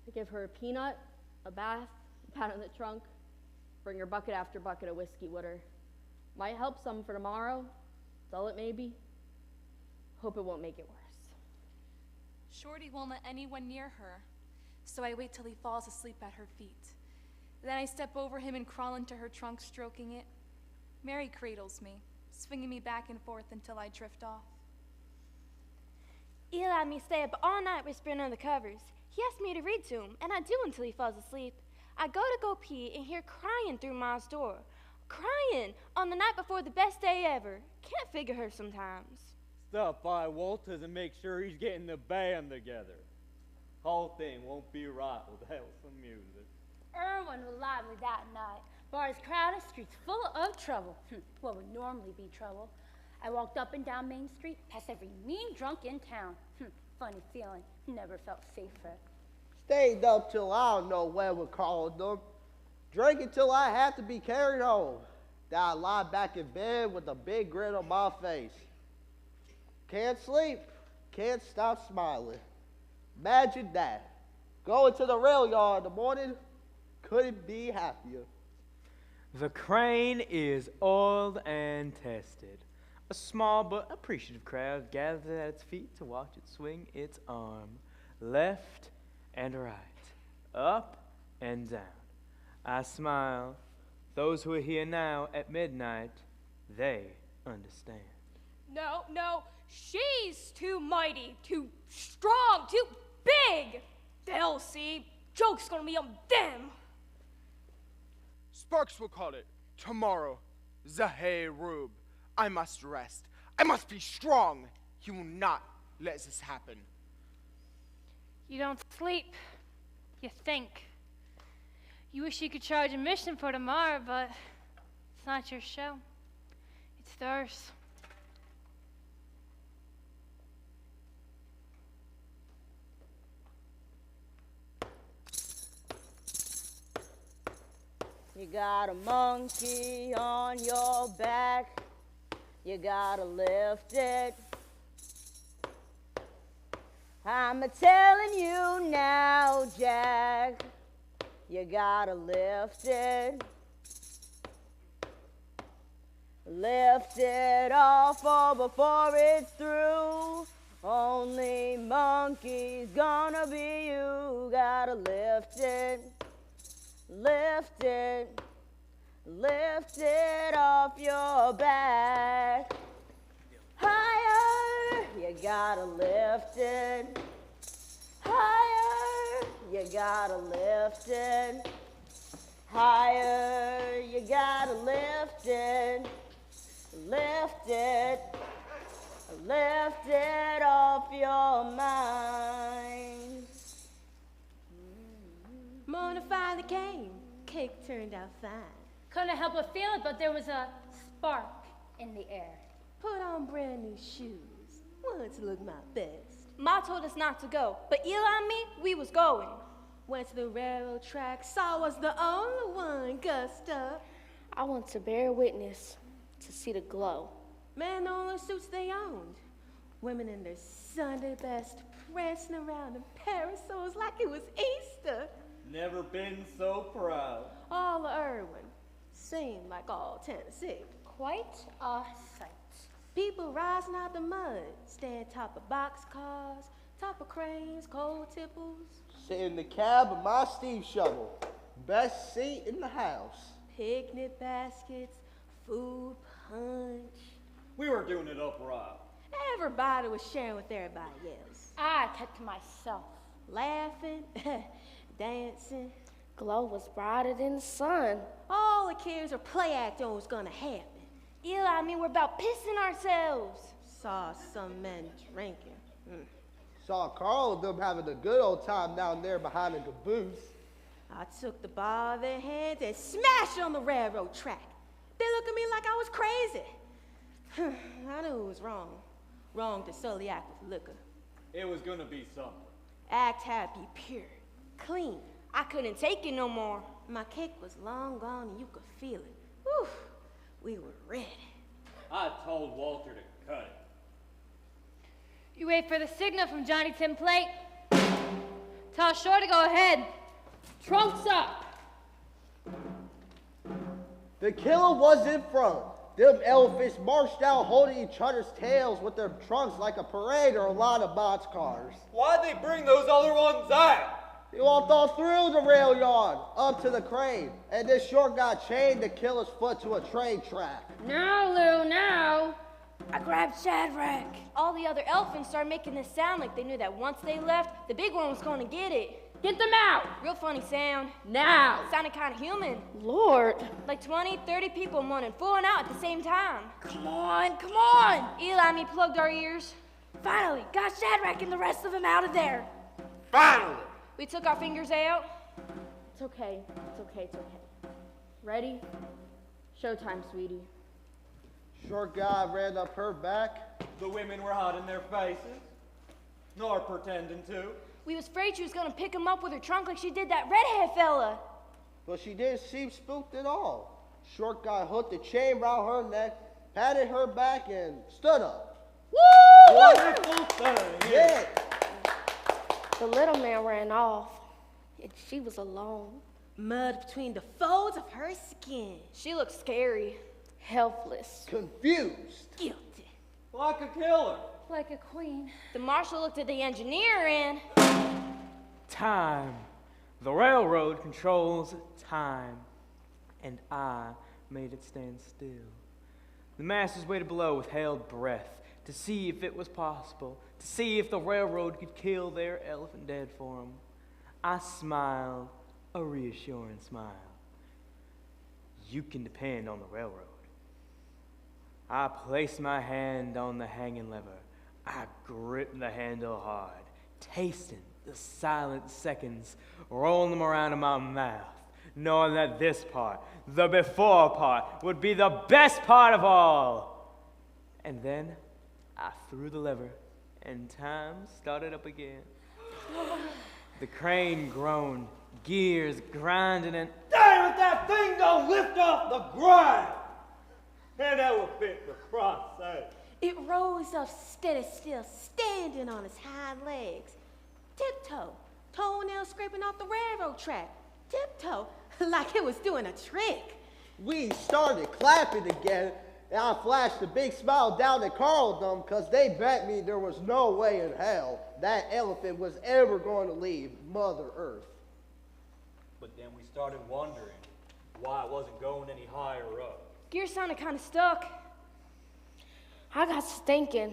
I give her a peanut, a bath, a pat on the trunk, bring her bucket after bucket of whiskey with her. Might help some for tomorrow, dull it maybe. Hope it won't make it worse. Shorty won't let anyone near her, so I wait till he falls asleep at her feet. Then I step over him and crawl into her trunk, stroking it. Mary cradles me, swinging me back and forth until I drift off. He let me stay up all night whispering under the covers. He asked me to read to him, and I do until he falls asleep. I go pee and hear crying through Ma's door. Crying on the night before the best day ever. Can't figure her sometimes. Stop by Walters and make sure he's getting the band together. Whole thing won't be right without some music. Irwin was lively that night. Bars crowded, streets full of trouble. What would normally be trouble. I walked up and down Main Street, past every mean drunk in town. Funny feeling, never felt safer. Stayed up till I don't know where we called them. Drank until I had to be carried home. Then I lie back in bed with a big grin on my face. Can't sleep, can't stop smiling. Imagine that. Going to the rail yard in the morning, couldn't be happier. The crane is oiled and tested. A small but appreciative crowd gathers at its feet to watch it swing its arm, left and right, up and down. I smile. Those who are here now at midnight, they understand. No, she's too mighty, too strong, too big. They'll see. Joke's gonna be on them. Sparks will call it tomorrow. Zahé Rube. I must rest. I must be strong. He will not let this happen. You don't sleep. You think. You wish you could charge a mission for tomorrow, but it's not your show. It's theirs. You got a monkey on your back. You gotta lift it. I'm telling you now, Jack. You gotta lift it. Lift it off before it's through. Only monkey's gonna be you. Gotta lift it. Lift it. Lift it off your back. Higher. You gotta lift it. Higher. you gotta lift it. Higher, you gotta lift it. Lift it. Lift it off your mind. Morning finally came. Cake turned out fine. Couldn't help but feel it, but there was a spark in the air. Put on brand new shoes. Wanted to look my best. Ma told us not to go, but Eli and me, we was going. Went to the railroad track, saw was the only one gussed up. I want to bear witness to see the glow. Men the only suits they owned. Women in their Sunday best, prancing around in parasols like it was Easter. Never been so proud. All of Irwin seemed like all Tennessee. Quite a sight. People rising out the mud, staying top of boxcars, top of cranes, coal tipples. Sit in the cab of my steam shuttle. Best seat in the house. Picnic baskets, food, punch. We were doing it upright. Everybody was sharing with everybody else. I kept to myself. Laughing, dancing. Glow was brighter than the sun. All the kids were play acting what was gonna happen. Eli and me were about pissing ourselves. Saw some men drinking. Saw Carl and them having a good old time down there behind the caboose. I took the ball of their hands and smashed it on the railroad track. They looked at me like I was crazy. I knew it was wrong. Wrong to solely act with liquor. It was gonna be something. Act had to be pure, clean. I couldn't take it no more. My cake was long gone and you could feel it. Whew, we were ready. I told Walter to cut it. You wait for the signal from Johnny Tim Plate. Tell Shore to go ahead. Trunks up! The killer was in front. Them elephants marched out holding each other's tails with their trunks like a parade or a lot of boxcars. Why'd they bring those other ones out? They walked all through the rail yard, up to the crane, and this short guy chained the killer's foot to a train track. Now, Lou, now! I grabbed Shadrach. All the other elephants started making this sound like they knew that once they left, the big one was going to get it. Get them out! Real funny sound. Now! Sounded kind of human. Lord. Like 20, 30 people moaning, fooling out at the same time. Come on, come on! Eli and me plugged our ears. Finally, got Shadrach and the rest of them out of there. Finally! We took our fingers out. It's okay, it's okay, it's okay. Ready? Showtime, sweetie. Short guy ran up her back. The women were hiding their faces, nor pretending to. We was afraid she was going to pick him up with her trunk like she did that redhead fella. But she didn't seem spooked at all. Short guy hooked the chain around her neck, patted her back, and stood up. Woo! Wonderful thing! Yeah! The little man ran off, and she was alone. Mud between the folds of her skin. She looked scary. Helpless. Confused. Guilty. Like a killer. Like a queen. The marshal looked at the engineer and... Time. The railroad controls time. And I made it stand still. The masters waited below with held breath to see if it was possible, to see if the railroad could kill their elephant dead for them. I smiled a reassuring smile. You can depend on the railroad. I placed my hand on the hanging lever. I gripped the handle hard, tasting the silent seconds, rolling them around in my mouth, knowing that this part, the before part, would be the best part of all. And then I threw the lever, and time started up again. The crane groaned, gears grinding, and Damn it, that thing don't lift off the ground! And that will fit for Christ's sake. It rose up steady still, standing on its hind legs. Tiptoe, toenails scraping off the railroad track. Tiptoe, like it was doing a trick. We started clapping again, and I flashed a big smile down at Carl and them because they bet me there was no way in hell that elephant was ever going to leave Mother Earth. But then we started wondering why it wasn't going any higher up. Gear sounded kind of stuck. I got thinking,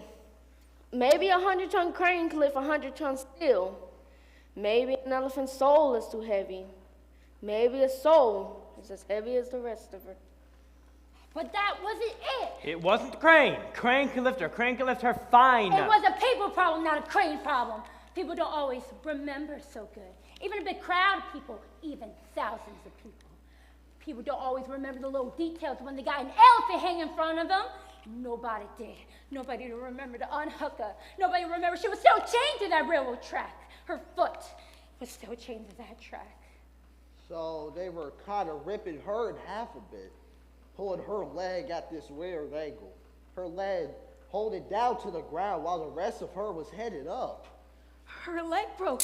maybe a 100-ton crane could lift 100 tons steel. Maybe an elephant's soul is too heavy. Maybe his soul is as heavy as the rest of her. But that wasn't it. It wasn't the crane. Crane can lift her. Crane can lift her fine. It was a people problem, not a crane problem. People don't always remember so good. Even a big crowd of people, even thousands of people. People don't always remember the little details when they got an elephant hanging in front of them. Nobody did. Nobody to remember to unhook her. Nobody remembered she was still chained to that railroad track. Her foot was still chained to that track. So they were kind of ripping her in half a bit, pulling her leg at this weird angle. Her leg holding down to the ground while the rest of her was headed up. Her leg broke.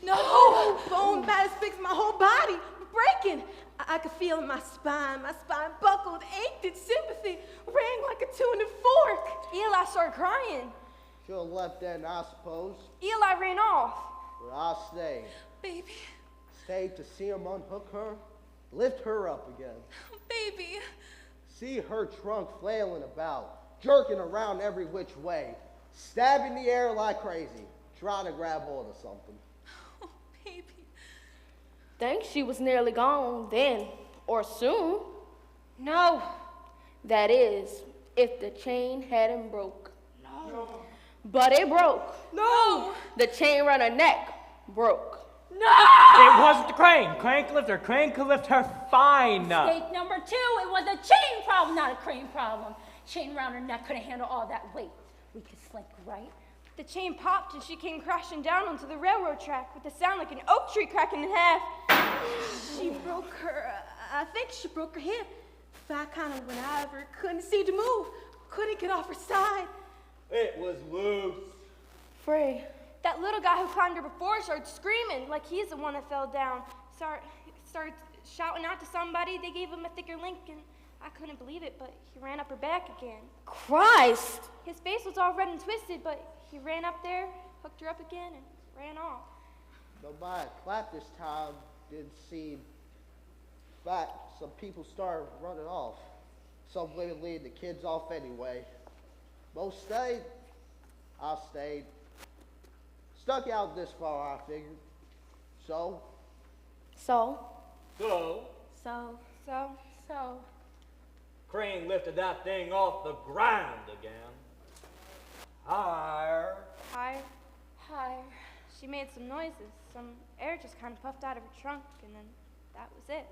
No! Bone bad as big as my whole body. Breaking. I could feel in my spine. My spine buckled, ached in sympathy, rang like a tuning fork. Eli started crying. Should have left then, I suppose. Eli ran off. But I stayed. Baby, Stayed to see him unhook her, lift her up again. baby. See her trunk flailing about, jerking around every which way, stabbing the air like crazy, trying to grab hold of something. Oh, baby. Think she was nearly gone then, or soon. No. That is, if the chain hadn't broke. No. But it broke. No. The chain around her neck broke. No! It wasn't the crane. Crane can lift her. Crane can lift her fine. Mistake number 2, it was a chain problem, not a crane problem. Chain around her neck couldn't handle all that weight. We could slink, right? The chain popped and she came crashing down onto the railroad track with a sound like an oak tree cracking in half. She broke her, I think she broke her hip. Fat kind of went out of her, couldn't seem to move, couldn't get off her side. It was loose. Frey. That little guy who climbed her before started screaming like he's the one that fell down. Started shouting out to somebody. They gave him a thicker link, and I couldn't believe it, but he ran up her back again. Christ! His face was all red and twisted, but he ran up there, hooked her up again, and ran off. Nobody clapped this time, didn't see. In fact, some people started running off. Some women leading the kids off anyway. Most stayed. I stayed. Stuck out this far, I figured. So? So? Crane lifted that thing off the ground again. Higher. Higher. She made some noises. Some air just kind of puffed out of her trunk, and then that was it.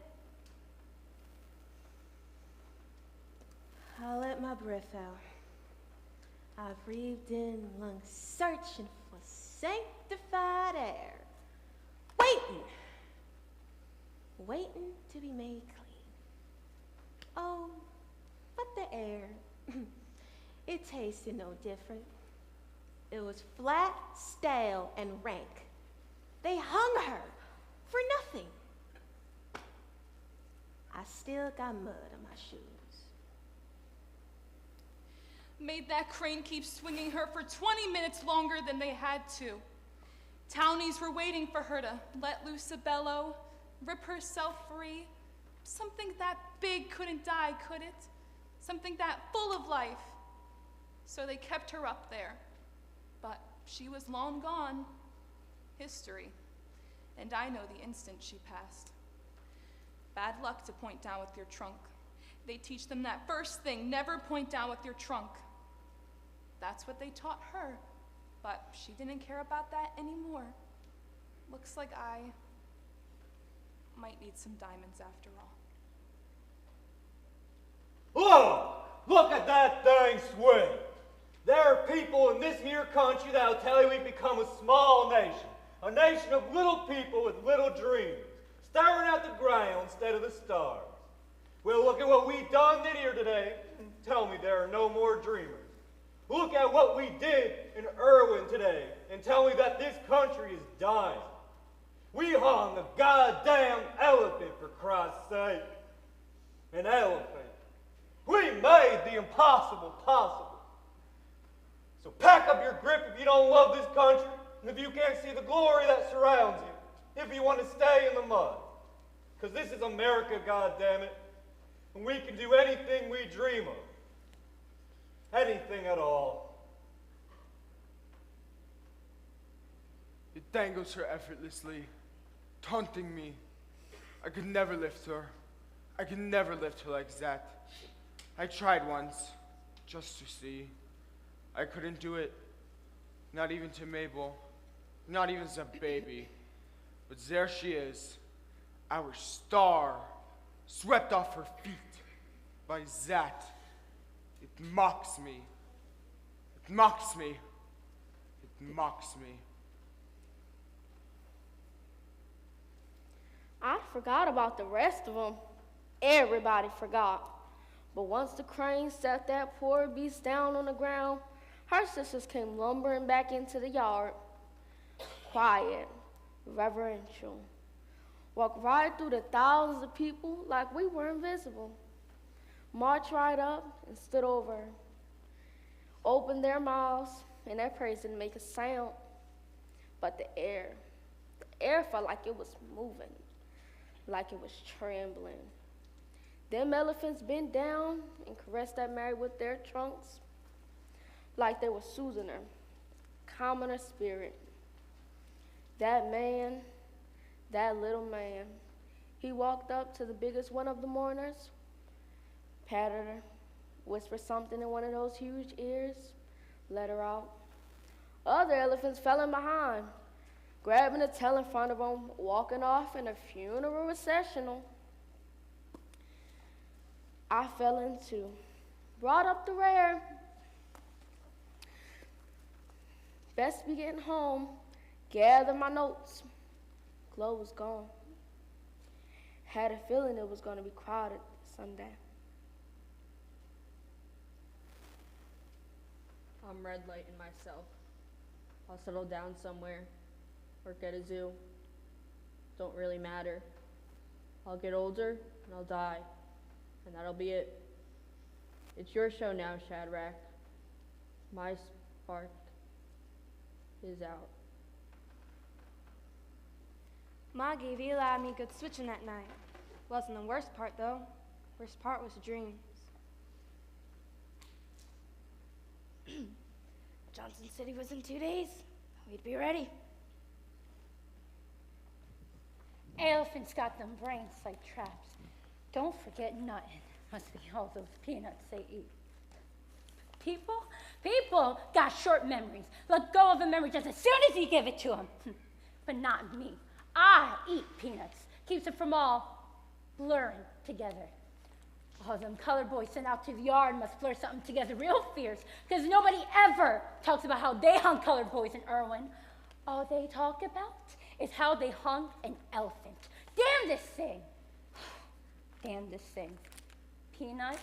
I let my breath out. I breathed in lungs, searching for sanctified air. Waiting to be made clean. Oh, but the air, it tasted no different. It was flat, stale, and rank. They hung her for nothing. I still got mud on my shoes. Made that crane keep swinging her for 20 minutes longer than they had to. Townies were waiting for her to let loose a bellow, rip herself free. Something that big couldn't die, could it? Something that full of life. So they kept her up there. But she was long gone. History. And I know the instant she passed. Bad luck to point down with your trunk. They teach them that first thing, never point down with your trunk. That's what they taught her, but she didn't care about that anymore. Looks like I might need some diamonds after all. Look at that thing swing. There are people in this here country that'll tell you we've become a small nation, a nation of little people with little dreams, staring at the ground instead of the stars. Well, look at what we done here today and tell me there are no more dreamers. Look at what we did in Irwin today and tell me that this country is dying. We hung a goddamn elephant, for Christ's sake. An elephant. We made the impossible possible. So pack up your grip if you don't love this country, and if you can't see the glory that surrounds you, if you want to stay in the mud. Because this is America, goddammit, and we can do anything we dream of. Anything at all. dangles her effortlessly, taunting me. I could never lift her. I could never lift her like that. I tried once, just to see. I couldn't do it. Not even to Mabel. Not even as a baby. But there she is, our star, swept off her feet by that. It mocks me. It mocks me. It mocks me. I forgot about the rest of them. Everybody forgot. But once the crane set that poor beast down on the ground, her sisters came lumbering back into the yard. Quiet, reverential. Walked right through the thousands of people like we were invisible. Marched right up and stood over her. Opened their mouths, and their praise didn't make a sound. But the air felt like it was moving, like it was trembling. Them elephants bent down and caressed that Mary with their trunks, like they were soothing her, calming her spirit. That man, that little man, he walked up to the biggest one of the mourners, patted her, whispered something in one of those huge ears, let her out. Other elephants fell in behind, grabbing the tail in front of them, walking off in a funeral processional. I fell in too, brought up the rear. Best be getting home, gather my notes. Glow was gone. Had a feeling it was going to be crowded Sunday. I'm red lighting myself. I'll settle down somewhere, work at a zoo. Don't really matter. I'll get older and I'll die, and that'll be it. It's your show now, Shadrach. My spark is out. Ma gave Eli and me good switching that night. Wasn't the worst part, though. Worst part was dreams. Johnson said he was in 2 days. We'd be ready. Elephants got them brains like traps. Don't forget nothing. Must be all those peanuts they eat. People got short memories. Let go of a memory just as soon as you give it to them. But not me. I eat peanuts. Keeps it from all blurring together. All them colored boys sent out to the yard must blur something together real fierce, because nobody ever talks about how they hung colored boys in Irwin. All they talk about is how they hung an elephant. Damn this thing. Damn this thing. Peanut.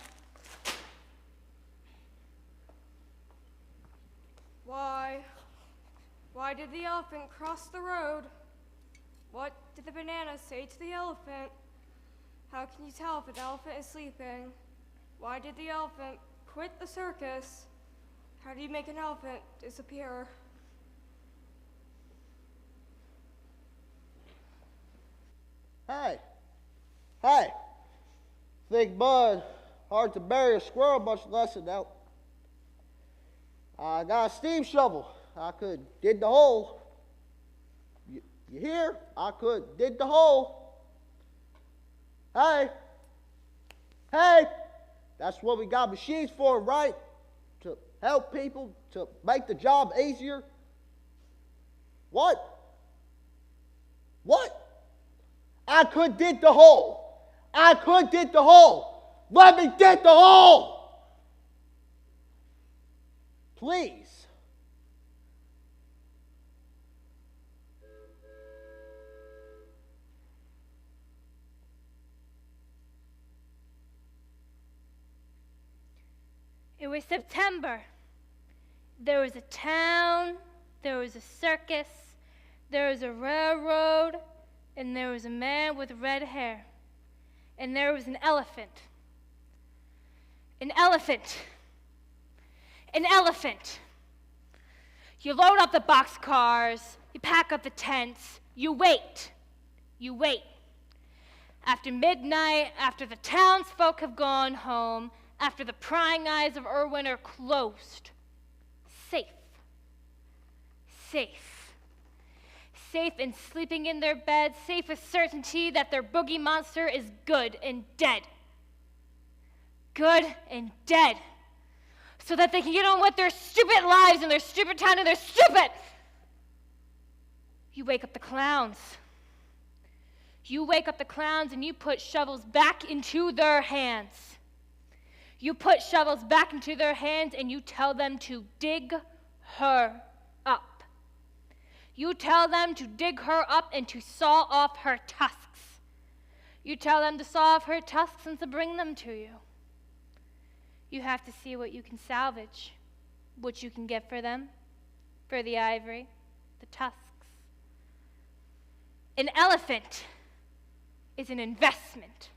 Why did the elephant cross the road? What did the banana say to the elephant? How can you tell if an elephant is sleeping? Why did the elephant quit the circus? How do you make an elephant disappear? Hey. Thick bud, hard to bury a squirrel, much less an elk. I got a steam shovel. I could dig the hole. You hear? I could dig the hole. Hey, that's what we got machines for, right? To help people, to make the job easier. What? I could dig the hole. Let me dig the hole. Please. It was September. There was a town, there was a circus, there was a railroad, and there was a man with red hair. And there was an elephant. An elephant. An elephant. You load up the boxcars, you pack up the tents, you wait. You wait. After midnight, after the townsfolk have gone home, after the prying eyes of Irwin are closed. Safe. safe and sleeping in their beds, safe with certainty that their boogie monster is good and dead. Good and dead. So that they can get on with their stupid lives and their stupid town and their stupid. You wake up the clowns. You wake up the clowns and you put shovels back into their hands. You put shovels back into their hands and you tell them to dig her up. You tell them to dig her up and to saw off her tusks. You tell them to saw off her tusks and to bring them to you. You have to see what you can salvage, what you can get for them, for the ivory, the tusks. An elephant is an investment.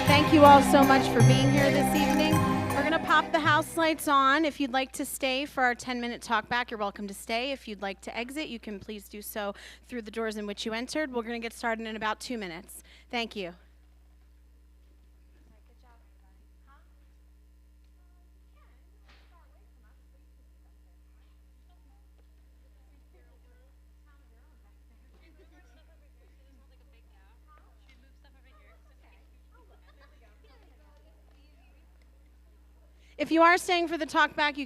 Thank you all so much for being here this evening. We're going to pop the house lights on. If you'd like to stay for our 10-minute talk back, you're welcome to stay. If you'd like to exit, you can please do so through the doors in which you entered. We're going to get started in about 2 minutes. Thank you. If you are staying for the talk back, you